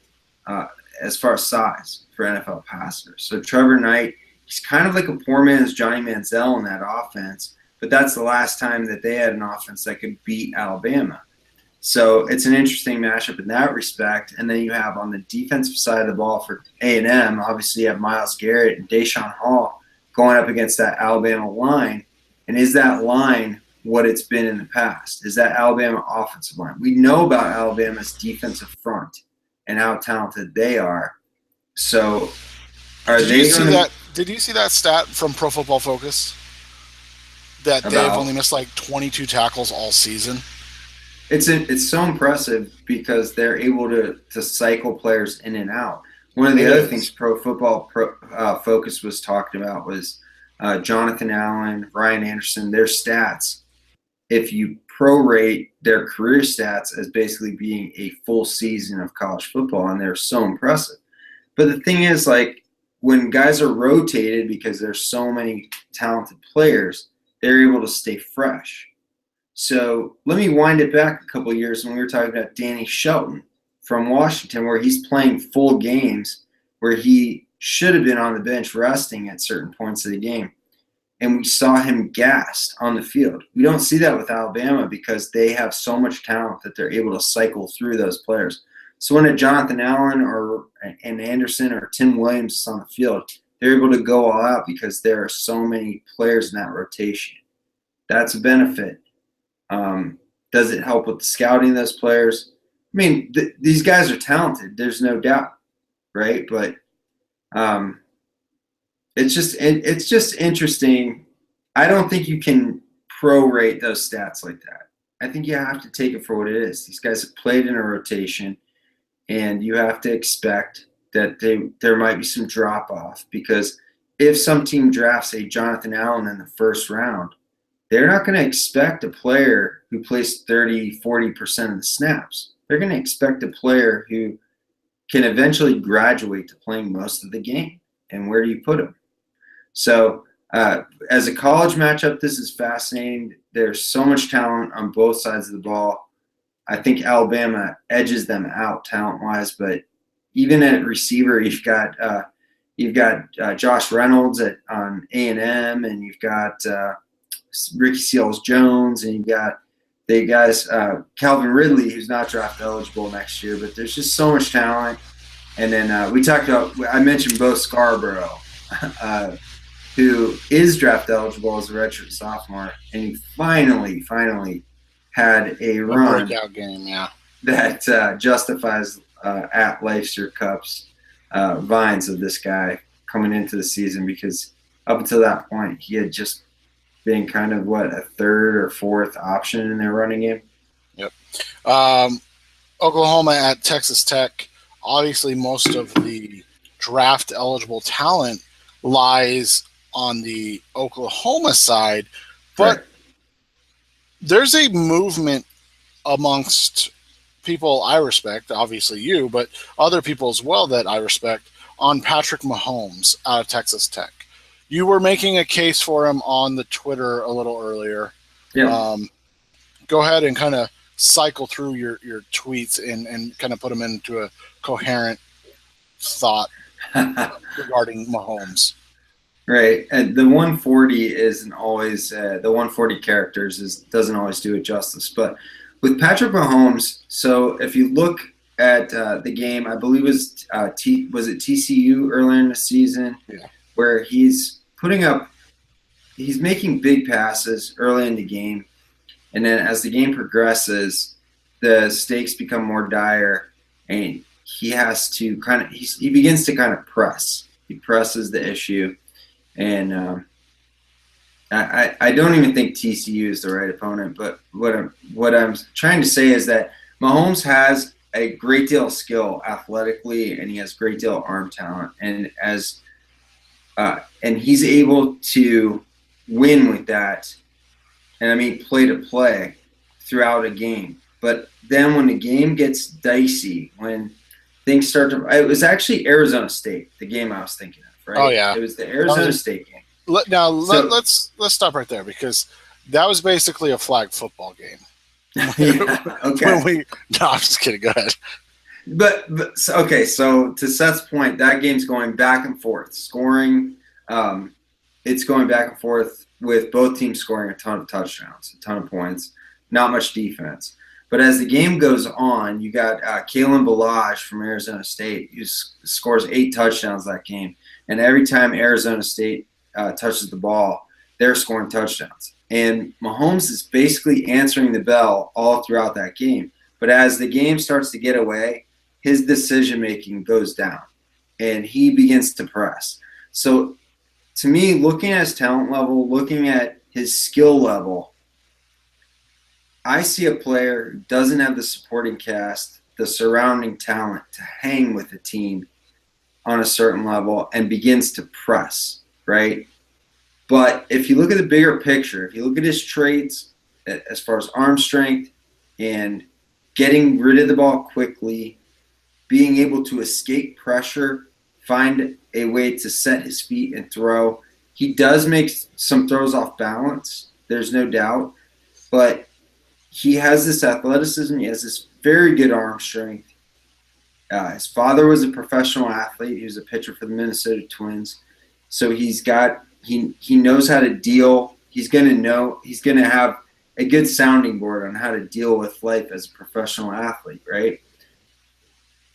as far as size for NFL passers. So Trevor Knight, he's kind of like a poor man's Johnny Manziel in that offense, but that's the last time that they had an offense that could beat Alabama. So it's an interesting matchup in that respect. And then you have on the defensive side of the ball for A&M, obviously you have Myles Garrett and Deshaun Hall going up against that Alabama line. And is that line what it's been in the past? Is that Alabama offensive line? We know about Alabama's defensive front and how talented they are. So did you see that stat from Pro Football Focus? That they've only missed like 22 tackles all season? It's so impressive because they're able to cycle players in and out. One of the other things Pro Football Focus was talking about was Jonathan Allen, Ryan Anderson, their stats. If you prorate their career stats as basically being a full season of college football, and they're so impressive. But the thing is, like, when guys are rotated because there's so many talented players, they're able to stay fresh. So let me wind it back a couple of years when we were talking about Danny Shelton from Washington, where he's playing full games, where he should have been on the bench resting at certain points of the game. and we saw him gassed on the field. We don't see that with Alabama because they have so much talent that they're able to cycle through those players. So when a Jonathan Allen or an Anderson or Tim Williams is on the field, they're able to go all out because there are so many players in that rotation. That's a benefit. Does it help with the scouting of those players? I mean, these guys are talented. There's no doubt, right? But it's just interesting. I don't think you can prorate those stats like that. I think you have to take it for what it is. These guys have played in a rotation, and you have to expect that there might be some drop off, because if some team drafts a Jonathan Allen in the first round, they're not going to expect a player who plays 30, 40% of the snaps. They're going to expect a player who can eventually graduate to playing most of the game. And where do you put him? So as a college matchup, this is fascinating. There's so much talent on both sides of the ball. I think Alabama edges them out talent-wise, but even at receiver, you've got Josh Reynolds on A&M, and you've got Ricky Seals-Jones, and you've got the guys Calvin Ridley, who's not draft eligible next year. But there's just so much talent. And then I mentioned Bo Scarborough, who is draft eligible as a redshirt sophomore, and he finally had a run breakout game, yeah, that justifies at Leifster Cup's vines of this guy coming into the season, because up until that point he had just been kind of a third or fourth option in their running game. Yep. Oklahoma at Texas Tech. Obviously, most of the draft eligible talent lies on the Oklahoma side, but right. There's a movement amongst people I respect, obviously you, but other people as well that I respect, on Patrick Mahomes out of Texas Tech. You were making a case for him on the Twitter a little earlier. Yeah. Go ahead and kind of cycle through your tweets and kind of put them into a coherent thought regarding Mahomes. Right. And the 140 isn't always the 140 characters doesn't always do it justice. But with Patrick Mahomes, so if you look at the game, I believe was it TCU earlier in the season, yeah, where he's making big passes early in the game, and then as the game progresses, the stakes become more dire, and he has to he begins to kind of press. He presses the issue. And I don't even think TCU is the right opponent, but what I'm trying to say is that Mahomes has a great deal of skill athletically, and he has a great deal of arm talent, and he's able to win with that. And I mean, play to play throughout a game. But then when the game gets dicey, when things start to, it was actually Arizona State, the game I was thinking of. Right? Oh yeah, it was the Arizona State game. Let's stop right there, because that was basically a flag football game. Yeah, okay. No, I'm just kidding. Go ahead. But so to Seth's point, that game's going back and forth, scoring. It's going back and forth with both teams scoring a ton of touchdowns, a ton of points, not much defense. But as the game goes on, you got Kalen Ballage from Arizona State, who scores 8 touchdowns that game. And every time Arizona State touches the ball, they're scoring touchdowns. And Mahomes is basically answering the bell all throughout that game. But as the game starts to get away, his decision-making goes down, and he begins to press. So to me, looking at his talent level, looking at his skill level, I see a player who doesn't have the supporting cast, the surrounding talent to hang with the team on a certain level and begins to press, right? But if you look at the bigger picture, if you look at his traits as far as arm strength and getting rid of the ball quickly, being able to escape pressure, find a way to set his feet and throw, he does make some throws off balance, there's no doubt, but he has this athleticism, he has this very good arm strength. His father was a professional athlete. He was a pitcher for the Minnesota Twins. So he's got He knows how to deal. He's going to have a good sounding board on how to deal with life as a professional athlete, right?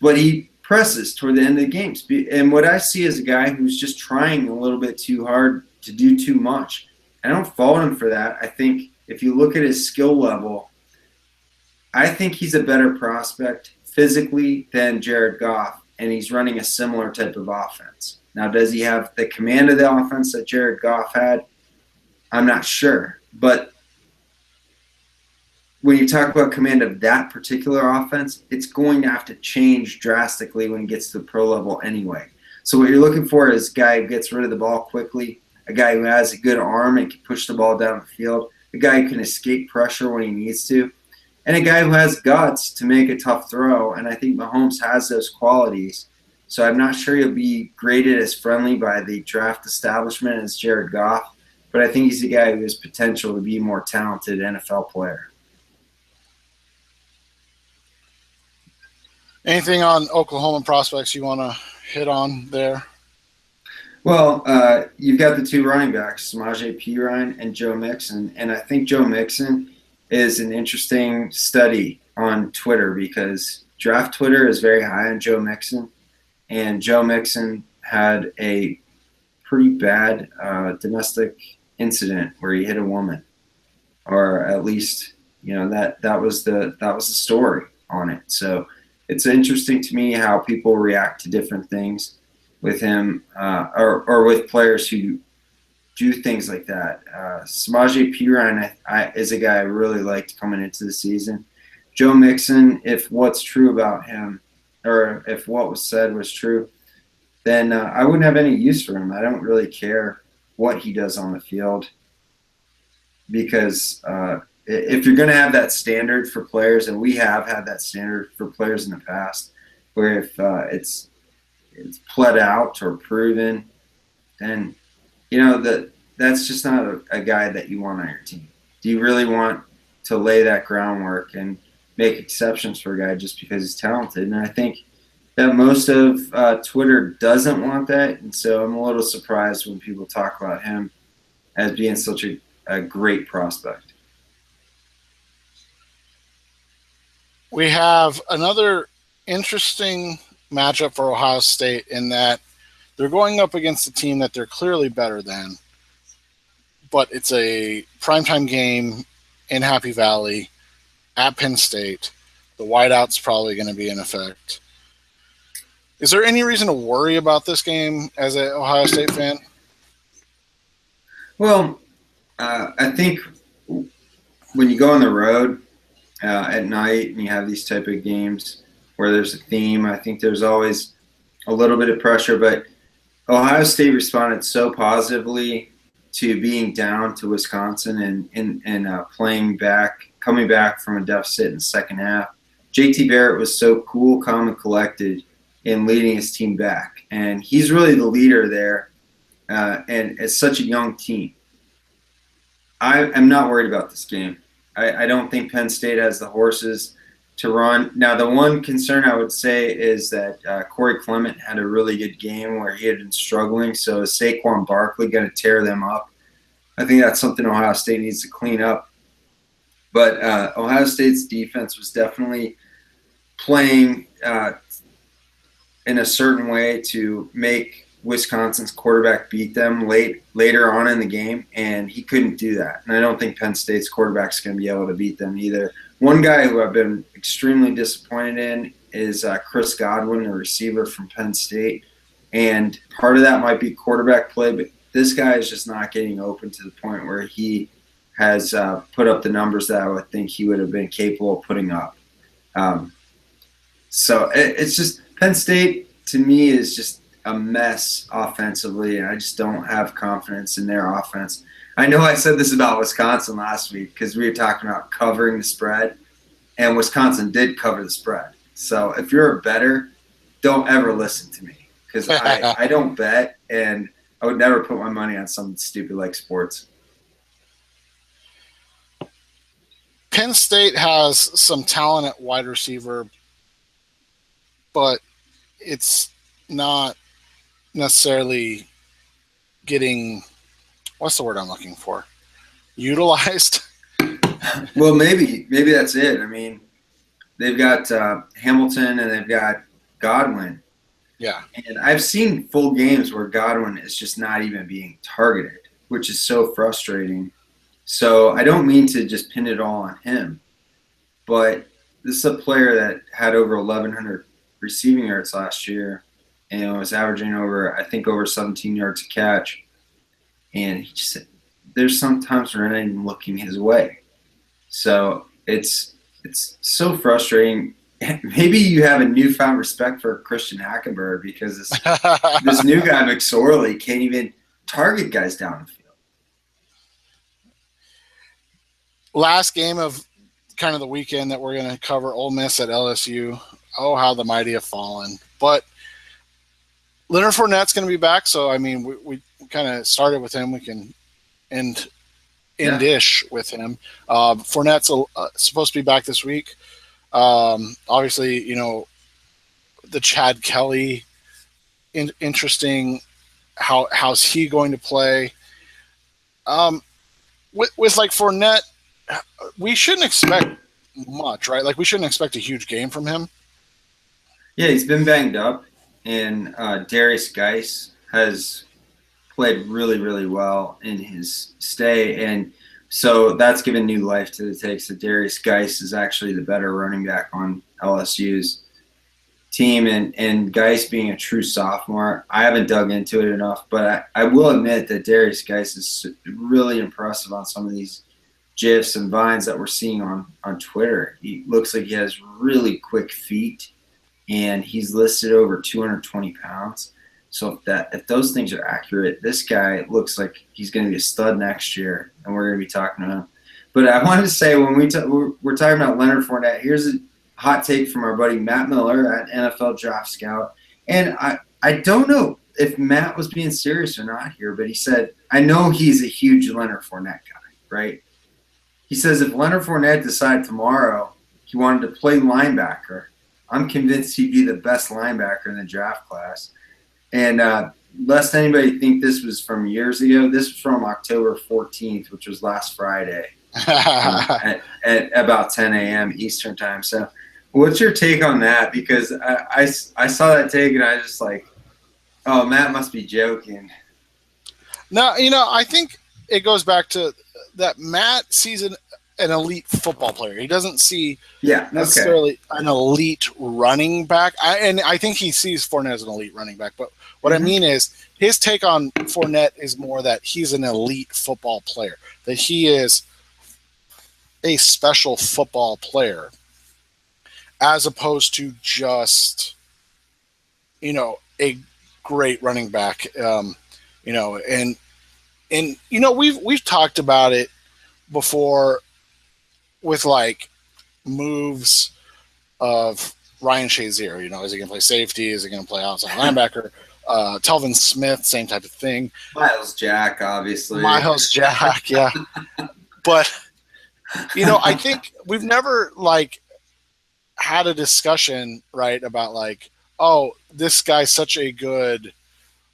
But he presses toward the end of the games. And what I see is a guy who's just trying a little bit too hard to do too much. I don't fault him for that. I think if you look at his skill level, I think he's a better prospect physically than Jared Goff, and he's running a similar type of offense. Now, does he have the command of the offense that Jared Goff had? I'm not sure. But when you talk about command of that particular offense, it's going to have to change drastically when he gets to the pro level anyway. So what you're looking for is a guy who gets rid of the ball quickly, a guy who has a good arm and can push the ball down the field, a guy who can escape pressure when he needs to, and a guy who has guts to make a tough throw. And I think Mahomes has those qualities. So I'm not sure he'll be graded as friendly by the draft establishment as Jared Goff, but I think he's a guy who has potential to be a more talented NFL player. Anything on Oklahoma prospects you want to hit on there? Well, you've got the two running backs, Samaje Perine and Joe Mixon, and I think Joe Mixon is an interesting study on Twitter because draft Twitter is very high on Joe Mixon, and Joe Mixon had a pretty bad domestic incident where he hit a woman, or at least that was the story on it. So it's interesting to me how people react to different things with him or with players who do things like that. Samaje Perine is a guy I really liked coming into the season. Joe Mixon, if what's true about him or if what was said was true, then I wouldn't have any use for him. I don't really care what he does on the field because if you're going to have that standard for players, and we have had that standard for players in the past, where if it's pled out or proven, then that's just not a guy that you want on your team. Do you really want to lay that groundwork and make exceptions for a guy just because he's talented? And I think that most of Twitter doesn't want that, and so I'm a little surprised when people talk about him as being such a great prospect. We have another interesting matchup for Ohio State in that they're going up against a team that they're clearly better than, but it's a primetime game in Happy Valley at Penn State. The whiteout's probably going to be in effect. Is there any reason to worry about this game as an Ohio State fan? Well, I think when you go on the road at night and you have these type of games where there's a theme, I think there's always a little bit of pressure. But Ohio State responded so positively to being down to Wisconsin and coming back from a deficit in the second half. JT Barrett was so cool, calm, and collected in leading his team back. And he's really the leader there, and it's such a young team. I am not worried about this game. I don't think Penn State has the horses to run. Now, the one concern I would say is that Corey Clement had a really good game where he had been struggling. So is Saquon Barkley going to tear them up? I think that's something Ohio State needs to clean up. But Ohio State's defense was definitely playing in a certain way to make Wisconsin's quarterback beat them later on in the game, and he couldn't do that. And I don't think Penn State's quarterback's going to be able to beat them either. One guy who I've been extremely disappointed in is Chris Godwin, the receiver from Penn State. And part of that might be quarterback play, but this guy is just not getting open to the point where he has put up the numbers that I would think he would have been capable of putting up. So it's just Penn State, to me, is just a mess offensively, and I just don't have confidence in their offense. I know I said this about Wisconsin last week because we were talking about covering the spread, and Wisconsin did cover the spread. So if you're a bettor, don't ever listen to me because I don't bet, and I would never put my money on something stupid like sports. Penn State has some talent at wide receiver, but it's not necessarily getting what's the word I'm looking for? Utilized. Well, maybe that's it. I mean, they've got Hamilton and they've got Godwin. Yeah. And I've seen full games where Godwin is just not even being targeted, which is so frustrating. So I don't mean to just pin it all on him, but this is a player that had over 1,100 receiving yards last year and was averaging over 17 yards a catch. And he just, there's sometimes we're not even looking his way. So it's so frustrating. Maybe you have a newfound respect for Christian Hackenberg because this new guy, McSorley, can't even target guys down the field. Last game of kind of the weekend that we're going to cover, Ole Miss at LSU. Oh, how the mighty have fallen. But Leonard Fournette's going to be back, so, I mean, we kind of started with him. We can end-ish with him. Fournette's supposed to be back this week. Obviously, you know, the Chad Kelly, interesting. How's he going to play? With like Fournette, we shouldn't expect much, right? Like we shouldn't expect a huge game from him. Yeah, he's been banged up, and Darius Geis has played really, really well in his stay, and so that's given new life to the takes that Darius Geis is actually the better running back on LSU's team, and Geis being a true sophomore, I haven't dug into it enough, but I will admit that Darius Geis is really impressive on some of these GIFs and vines that we're seeing on Twitter. He looks like he has really quick feet, and he's listed over 220 pounds. So if those things are accurate, this guy looks like he's going to be a stud next year, and we're going to be talking to him. But I wanted to say when we're talking about Leonard Fournette, here's a hot take from our buddy Matt Miller at NFL Draft Scout. And I don't know if Matt was being serious or not here, but he said, I know he's a huge Leonard Fournette guy, right? He says if Leonard Fournette decided tomorrow he wanted to play linebacker, I'm convinced he'd be the best linebacker in the draft class. And lest anybody think this was from years ago, this was from October 14th, which was last Friday at about 10 a.m. Eastern time. So what's your take on that? Because I saw that take and I just like, oh, Matt must be joking. No, you know, I think it goes back to that Matt sees an elite football player. He doesn't see necessarily an elite running back. And I think he sees Fournette as an elite running back. But what I mean is his take on Fournette is more that he's an elite football player, that he is a special football player as opposed to just, you know, a great running back. You know, and you know, we've talked about it before with like moves of Ryan Shazier. You know, is he going to play safety? Is he going to play outside linebacker? Telvin Smith, same type of thing. Miles Jack, obviously. Miles Jack, yeah. But, you know, I think we've never like had a discussion, right, about like, oh, this guy's such a good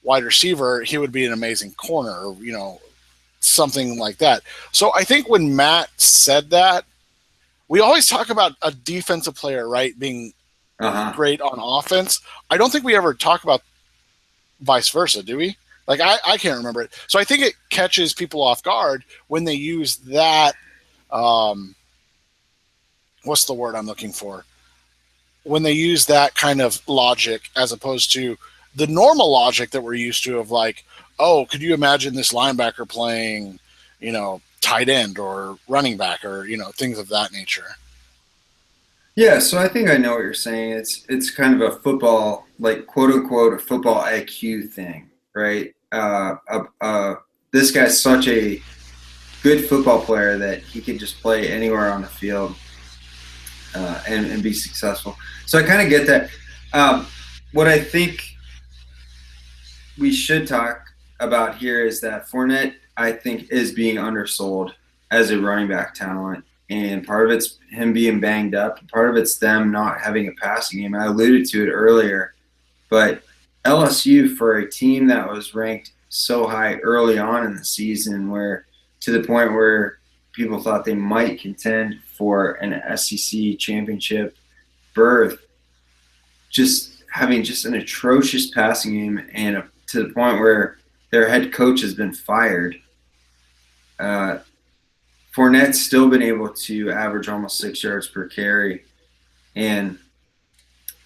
wide receiver, he would be an amazing corner, or, you know, something like that. So I think when Matt said that, we always talk about a defensive player, right, being great on offense. I don't think we ever talk about vice versa, do we? Like, I can't remember it. So I think it catches people off guard when they use that, what's the word I'm looking for? When they use that kind of logic as opposed to the normal logic that we're used to of like, oh, could you imagine this linebacker playing, you know, tight end or running back or, you know, things of that nature. Yeah, so I think I know what you're saying. It's kind of a football, like quote unquote, a football IQ thing, right? This guy's such a good football player that he could just play anywhere on the field and be successful. So I kind of get that. What I think we should talk about here is that Fournette, I think, is being undersold as a running back talent. And part of it's him being banged up. Part of it's them not having a passing game. I alluded to it earlier. But LSU, for a team that was ranked so high early on in the season, where to the point where people thought they might contend for an SEC championship berth, just having just an atrocious passing game, and to the point where their head coach has been fired. Fournette's still been able to average almost 6 yards per carry, and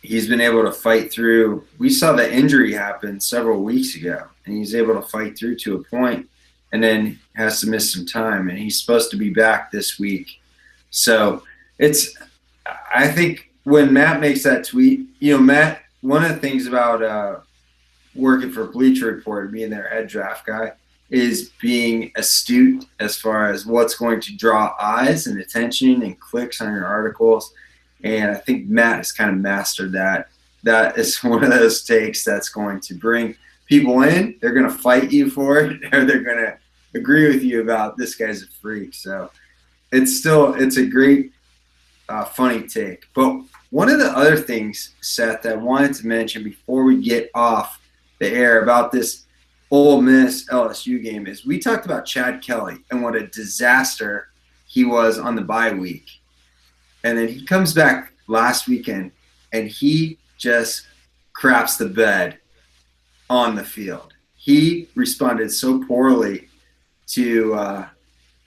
he's been able to fight through. We saw the injury happen several weeks ago, and he's able to fight through to a point, and then has to miss some time, and he's supposed to be back this week. So I think when Matt makes that tweet, Matt, one of the things about working for Bleacher Report, being their head draft guy, is being astute as far as what's going to draw eyes and attention and clicks on your articles. And I think Matt has kind of mastered that. That is one of those takes that's going to bring people in. They're going to fight you for it, or they're going to agree with you about this guy's a freak. So it's a great, funny take. But one of the other things, Seth, that I wanted to mention before we get off the air about this Ole Miss LSU game is we talked about Chad Kelly and what a disaster he was on the bye week. And then he comes back last weekend and he just craps the bed on the field. He responded so poorly to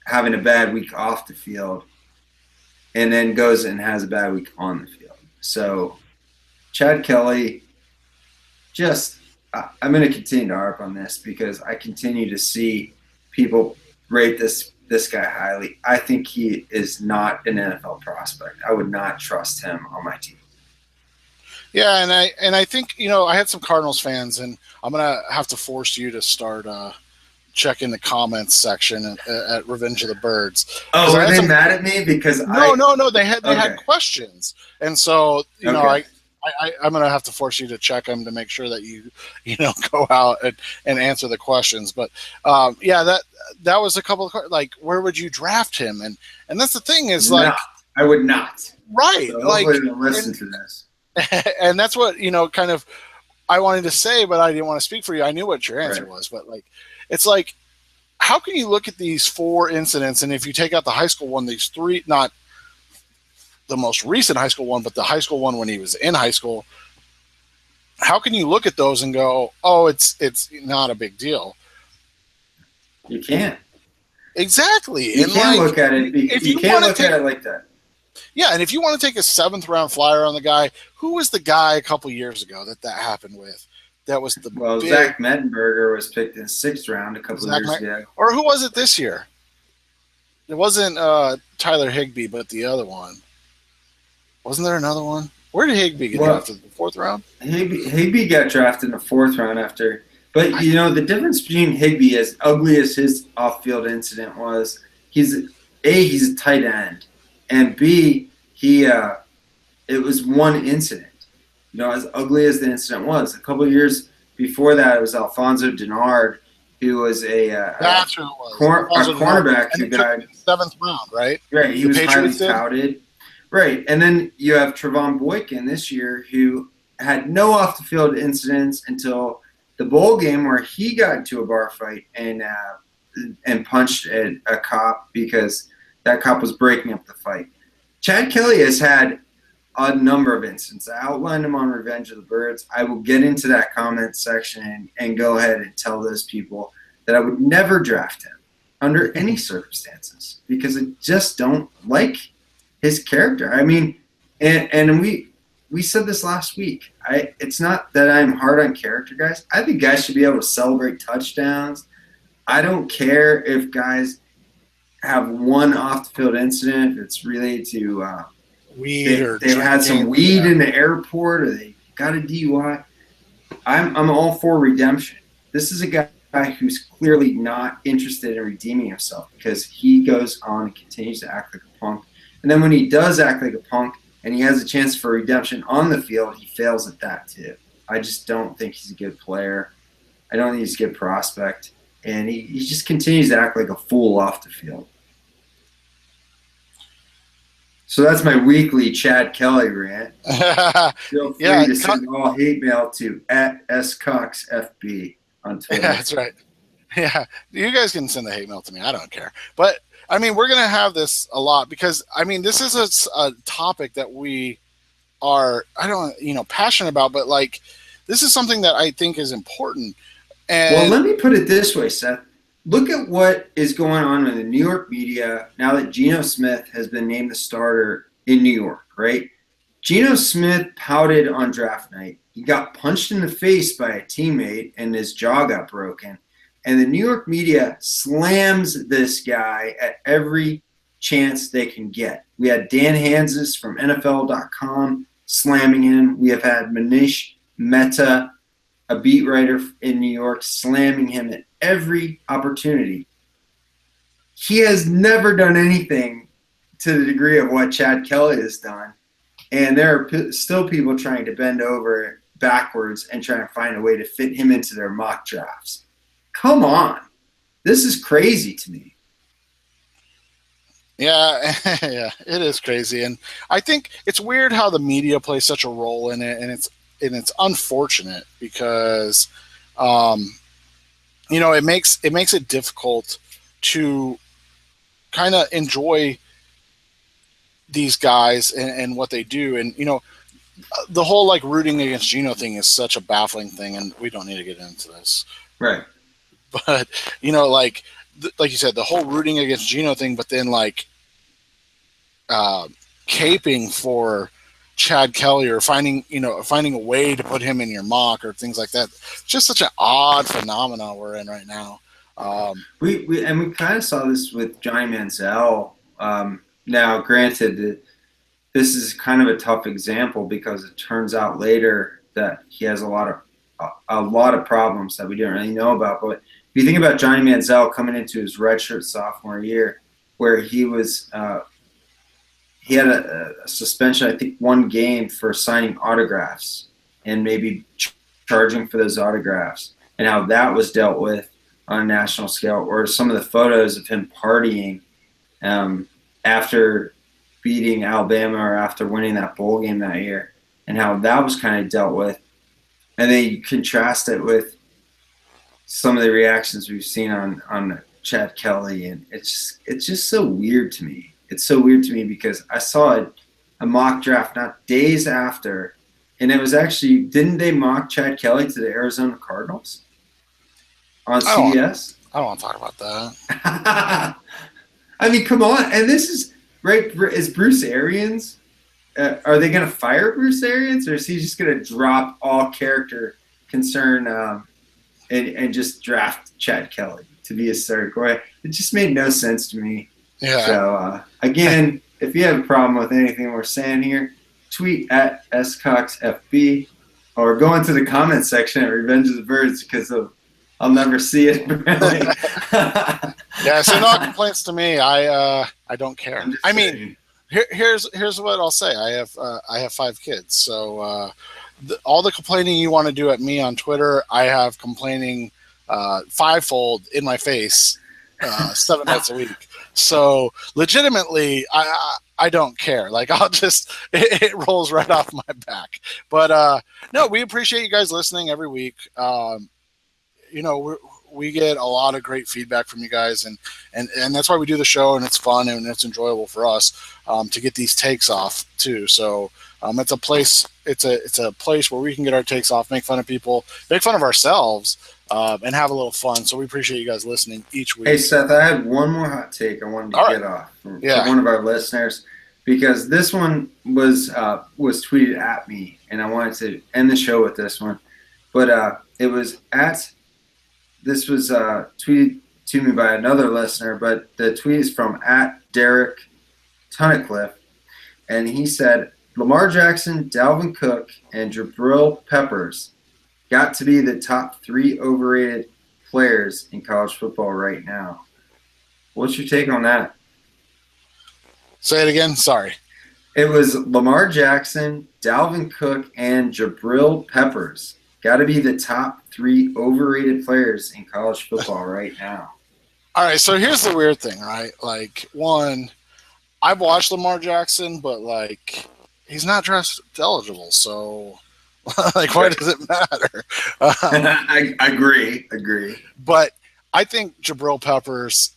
having a bad week off the field, and then goes and has a bad week on the field. So Chad Kelly, I'm going to continue to harp on this because I continue to see people rate this guy highly. I think he is not an NFL prospect. I would not trust him on my team. Yeah, and I think, I had some Cardinals fans, and I'm going to have to force you to start checking the comments section at Revenge of the Birds. Oh, were they mad at me because No, they had questions. And so, I'm going to have to force you to check them to make sure that you go out and answer the questions. But that was a couple of, like, where would you draft him? And that's the thing is, like, I would not. Right. So hopefully they'll listen to this. And that's what, kind of I wanted to say, but I didn't want to speak for you. I knew what your answer was, but like, it's like, how can you look at these 4 incidents? And if you take out the high school one, these 3, not the most recent high school one, but the high school one when he was in high school, how can you look at those and go, oh, it's not a big deal? You can't. Exactly. You can't look at it. You can't look at it like that. Yeah, and if you want to take a 7th round flyer on the guy, who was the guy a couple years ago that happened with? That was Zach Mettenberger was picked in the 6th round a couple of years ago. Or who was it this year? It wasn't Tyler Higbee, but the other one. Wasn't there another one? Where did Higbee get drafted? The 4th round? Higbee got drafted in the 4th round after. But, the difference between Higbee, as ugly as his off-field incident was, he's a tight end. And B, it was one incident. As ugly as the incident was. A couple of years before that, it was Alfonso Denard, who was that's who it was. A cornerback who died. 7th round, right? Right, he was highly touted. Right, and then you have Trevon Boykin this year, who had no off-the-field incidents until the bowl game where he got into a bar fight and punched a cop because that cop was breaking up the fight. Chad Kelly has had a number of incidents. I outlined them on Revenge of the Birds. I will get into that comment section and go ahead and tell those people that I would never draft him under any circumstances because I just don't like his character. I mean, and we said this last week. It's not that I'm hard on character guys. I think guys should be able to celebrate touchdowns. I don't care if guys have one off-the-field incident, if it's related to weed they've had some weed in the airport or they got a DUI. I'm all for redemption. This is a guy who's clearly not interested in redeeming himself because he goes on and continues to act like a punk. And then when he does act like a punk and he has a chance for redemption on the field, he fails at that too. I just don't think he's a good player. I don't think he's a good prospect. And he just continues to act like a fool off the field. So that's my weekly Chad Kelly rant. Feel free to send all hate mail to @SCoxFB on Twitter. Yeah, that's right. Yeah, you guys can send the hate mail to me. I don't care. But I mean, we're gonna have this a lot because I mean, this is a topic that we are passionate about, but like this is something that I think is important. Well, And let me put it this way, Seth. Look at what is going on in the New York media now that Geno Smith has been named the starter in New York, right? Geno Smith pouted on draft night. He got punched in the face by a teammate and his jaw got broken. And the New York media slams this guy at every chance they can get. We had Dan Hansis from NFL.com slamming him. We have had Manish Mehta, a beat writer in New York, slamming him at every opportunity. He has never done anything to the degree of what Chad Kelly has done. And there are still people trying to bend over backwards and trying to find a way to fit him into their mock drafts. Come on. This is crazy to me. yeah, yeah, it is crazy, and I think it's weird how the media plays such a role in it, and it's unfortunate because, um, it makes it difficult to kind of enjoy these guys and what they do, and the whole like rooting against Geno thing is such a baffling thing, and we don't need to get into this. Right. But like you said, the whole rooting against Geno thing, but then like caping for Chad Kelly or finding a way to put him in your mock or things like that. It's just such an odd phenomenon we're in right now. We kind of saw this with Johnny Manziel. Now, granted, this is kind of a tough example because it turns out later that he has a lot of problems that we didn't really know about. But if you think about Johnny Manziel coming into his redshirt sophomore year, where he had a suspension, I think, one game for signing autographs and maybe charging for those autographs, and how that was dealt with on a national scale, or some of the photos of him partying after beating Alabama or after winning that bowl game that year, and how that was kind of dealt with. And then you contrast it with some of the reactions we've seen on Chad Kelly, and it's just so weird to me. It's so weird to me because I saw a mock draft not days after, and it was actually, didn't they mock Chad Kelly to the Arizona Cardinals on CBS? I don't want to talk about that. I mean, come on. And this is, right, is Bruce Arians, are they going to fire Bruce Arians, or is he just going to drop all character concern and just draft Chad Kelly to be a starter? It just made no sense to me. Yeah. So, again, if you have a problem with anything we're saying here, tweet at SCoxFB or go into the comment section at Revenge of the Birds because I'll never see it. Really. Yeah, send all complaints to me. I don't care. I mean, here's what I'll say. I have 5 kids, so all the complaining you want to do at me on Twitter, I have complaining fivefold in my face 7 nights a week. So legitimately, I don't care. Like I'll just it rolls right off my back. But no, we appreciate you guys listening every week. We get a lot of great feedback from you guys, and that's why we do the show, and it's fun and it's enjoyable for us to get these takes off too. So it's a place where we can get our takes off, make fun of people, make fun of ourselves, and have a little fun. So we appreciate you guys listening each week. Hey Seth, I had one more hot take I wanted to get off from one of our listeners, because this one was tweeted at me, and I wanted to end the show with this one. But this was tweeted to me by another listener, but the tweet is from @Derek Tunnicliffe, and he said, Lamar Jackson, Dalvin Cook, and Jabril Peppers got to be the top 3 overrated players in college football right now. What's your take on that? Say it again. Sorry. It was Lamar Jackson, Dalvin Cook, and Jabril Peppers. Got to be the top 3 overrated players in college football right now. All right, so here's the weird thing, right? Like, one, I've watched Lamar Jackson, but, like, he's not draft eligible, so, like, why does it matter? I agree. But I think Jabril Peppers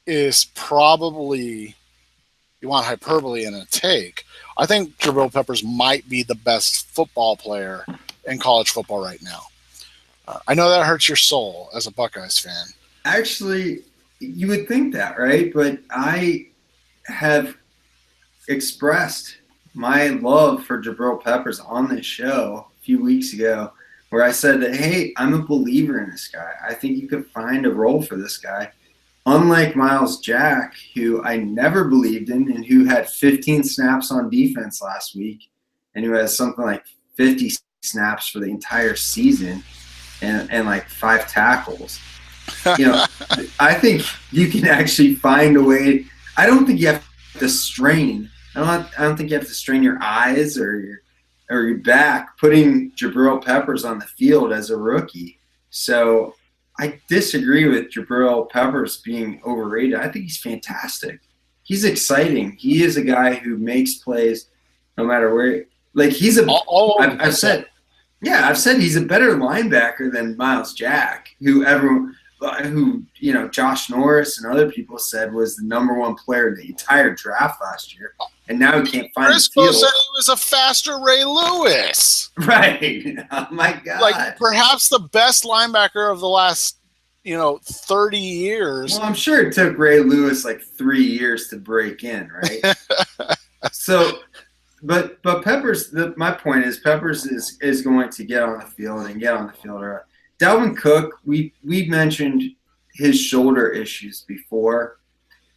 is probably, you want hyperbole in a take, I think Jabril Peppers might be the best football player in college football right now. I know that hurts your soul as a Buckeyes fan. Actually, you would think that, right? But I have expressed my love for Jabril Peppers on this show a few weeks ago, where I said that, hey, I'm a believer in this guy. I think you could find a role for this guy. Unlike Miles Jack, who I never believed in and who had 15 snaps on defense last week and who has something like 50 snaps for the entire season and like 5 tackles. I think you can actually find a way. I don't think you have to strain. I don't think you have to strain your eyes or your back putting Jabril Peppers on the field as a rookie. So I disagree with Jabril Peppers being overrated. I think he's fantastic. He's exciting. He is a guy who makes plays no matter where. Like he's a. I've said he's a better linebacker than Miles Jack, who Josh Norris and other people said was the number 1 player in the entire draft last year, and now he can't find the field. Said he was a faster Ray Lewis. Right. Oh my God. Like perhaps the best linebacker of the last 30 years. Well, I'm sure it took Ray Lewis like 3 years to break in, right? So. But Peppers, my point is Peppers is going to get on the field and get on the field. Dalvin Cook, we mentioned his shoulder issues before.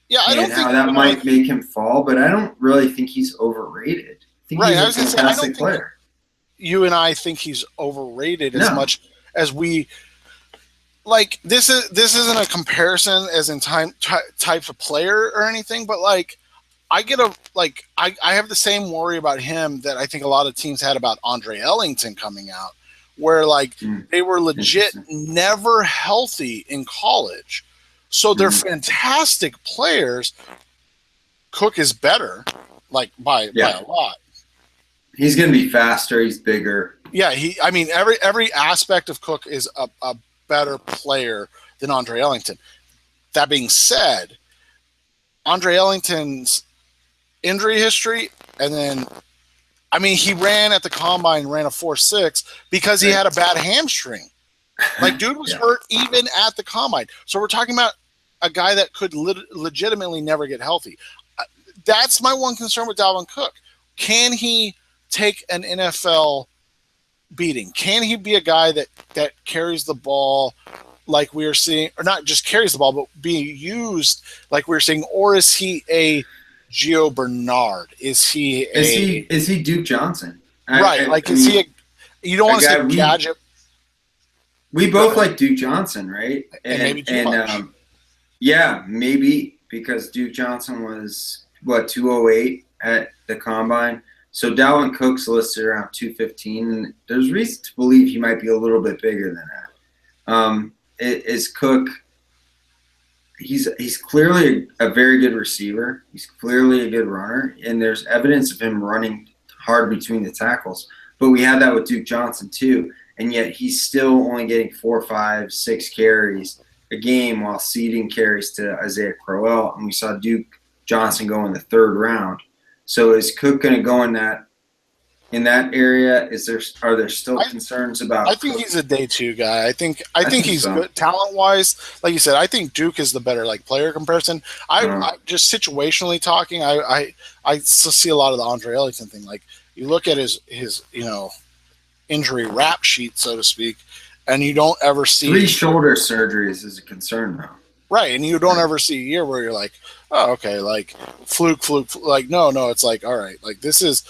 Yeah, I don't think how that might make him fall, but I don't really think he's overrated. I think he's a fantastic player. You and I think he's overrated as much as we like. This isn't a comparison as in types of player or anything, but like. I have the same worry about him that I think a lot of teams had about Andre Ellington coming out, where they were legit never healthy in college. So they're fantastic players. Cook is better, by a lot. He's going to be faster. He's bigger. Yeah, every aspect of Cook is a better player than Andre Ellington. That being said, Andre Ellington's injury history, and then he ran at the combine, ran a 4.6 because he had a bad hamstring. Dude was hurt even at the combine. So we're talking about a guy that could legitimately never get healthy. That's my one concern with Dalvin Cook. Can he take an NFL beating? Can he be a guy that carries the ball like we are seeing, or not just carries the ball, but being used like we were seeing, or is he a Gio Bernard? Is he Duke Johnson? Is he you don't want to say gadget? We both like Duke Johnson, right? And maybe too much. Yeah, maybe because Duke Johnson was 208 at the combine. So Dalvin Cook's listed around 215. There's reason to believe he might be a little bit bigger than that. Is Cook? He's clearly a very good receiver. He's clearly a good runner, and there's evidence of him running hard between the tackles. But we had that with Duke Johnson too, and yet he's still only getting 4, 5, 6 carries a game while ceding carries to Isaiah Crowell, and we saw Duke Johnson go in the 3rd round. So is Cook going to go in that area? Are there still concerns about? I think he's a day 2 guy. I think he's good talent wise. Like you said, I think Duke is the better player comparison. I just situationally talking, I still see a lot of the Andre Ellington thing. You look at his injury rap sheet, so to speak, and you don't ever see 3 shoulder surgeries is a concern though. Right, and you don't ever see a year where you're like, oh, okay, fluke. No, it's all right, this is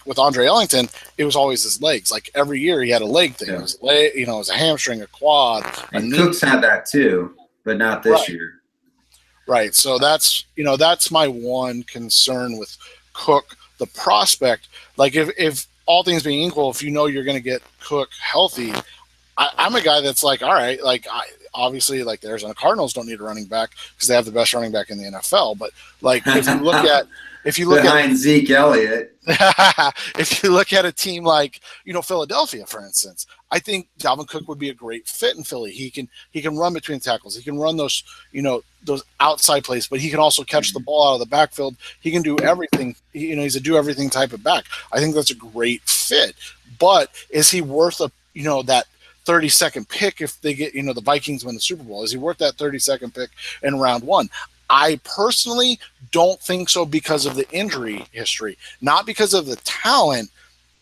with Andre Ellington, it was always his legs. Every year he had a leg thing. Yeah. It was a hamstring, a quad. And Cook's had that too, but not this year. Right, so that's my one concern with Cook, the prospect. If all things being equal, if you're going to get Cook healthy, I'm a guy that's all right, obviously, like the Arizona Cardinals don't need a running back because they have the best running back in the NFL. But like if you look behind Zeke Elliott, if you look at a team like Philadelphia, for instance, I think Dalvin Cook would be a great fit in Philly. He can run between tackles. He can run those outside plays, but he can also catch the ball out of the backfield. He can do everything. He's a do everything type of back. I think that's a great fit. But is he worth that 32nd pick if they get the Vikings win the Super Bowl? Is he worth that 32nd pick in round one? I personally don't think so because of the injury history, not because of the talent,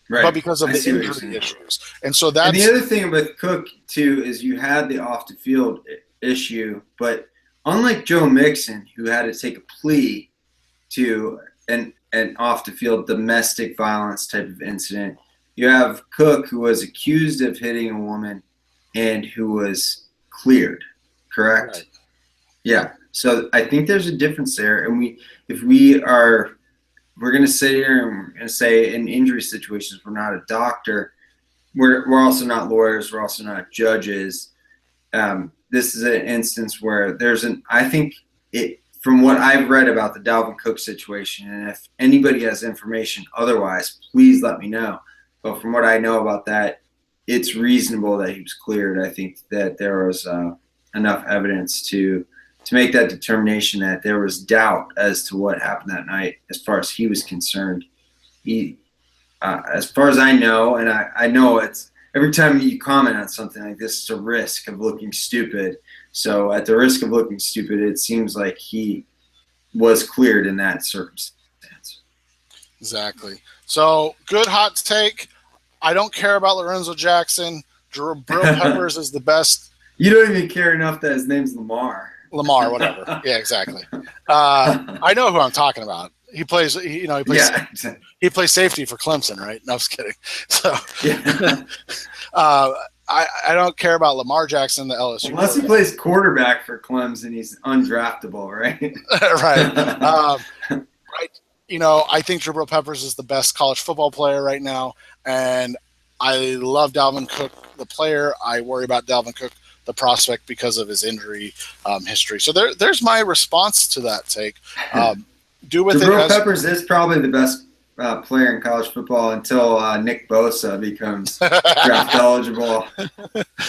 right, but because of the injury issues. And so that's the other thing with Cook too is you had the off the field issue, but unlike Joe Mixon, who had to take a plea to an off the field domestic violence type of incident, you have Cook, who was accused of hitting a woman and who was cleared, correct? Right. Yeah. So I think there's a difference there. And we're going to sit here and we're going to say in injury situations, we're not a doctor. We're also not lawyers. We're also not judges. This is an instance where I think from what I've read about the Dalvin Cook situation, and if anybody has information otherwise, please let me know. But from what I know about that, it's reasonable that he was cleared. I think that there was enough evidence to make that determination that there was doubt as to what happened that night as far as he was concerned. He, as far as I know, and I know it's every time you comment on something like this, it's a risk of looking stupid. So at the risk of looking stupid, it seems like he was cleared in that circumstance. Exactly. So good hot take. I don't care about Lorenzo Jackson. Jabril Peppers is the best. You don't even care enough that his name's Lamar, whatever. Yeah, exactly. I know who I'm talking about. He plays. He plays safety for Clemson, right? No, I'm just kidding. So, yeah. I don't care about Lamar Jackson, the LSU. Unless he plays quarterback for Clemson, he's undraftable, right? Right. Right. I think Jabril Peppers is the best college football player right now, and I love Dalvin Cook, the player. I worry about Dalvin Cook, the prospect, because of his injury history. So there's my response to that take. Do with Jabril Peppers is probably the best player in college football until Nick Bosa becomes draft eligible.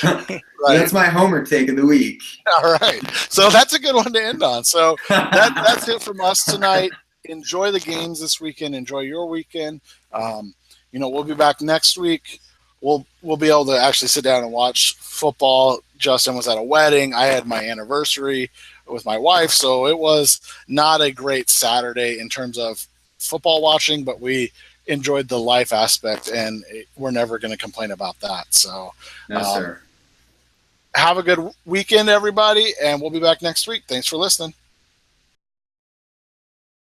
Right. That's my homer take of the week. All right. So that's a good one to end on. So that's it from us tonight. Enjoy the games this weekend. Enjoy your weekend. We'll be back next week. We'll be able to actually sit down and watch football. Justin was at a wedding. I had my anniversary with my wife, so it was not a great Saturday in terms of football watching, but we enjoyed the life aspect, and we're never going to complain about that. So, yes, sir. Have a good weekend, everybody, and we'll be back next week. Thanks for listening.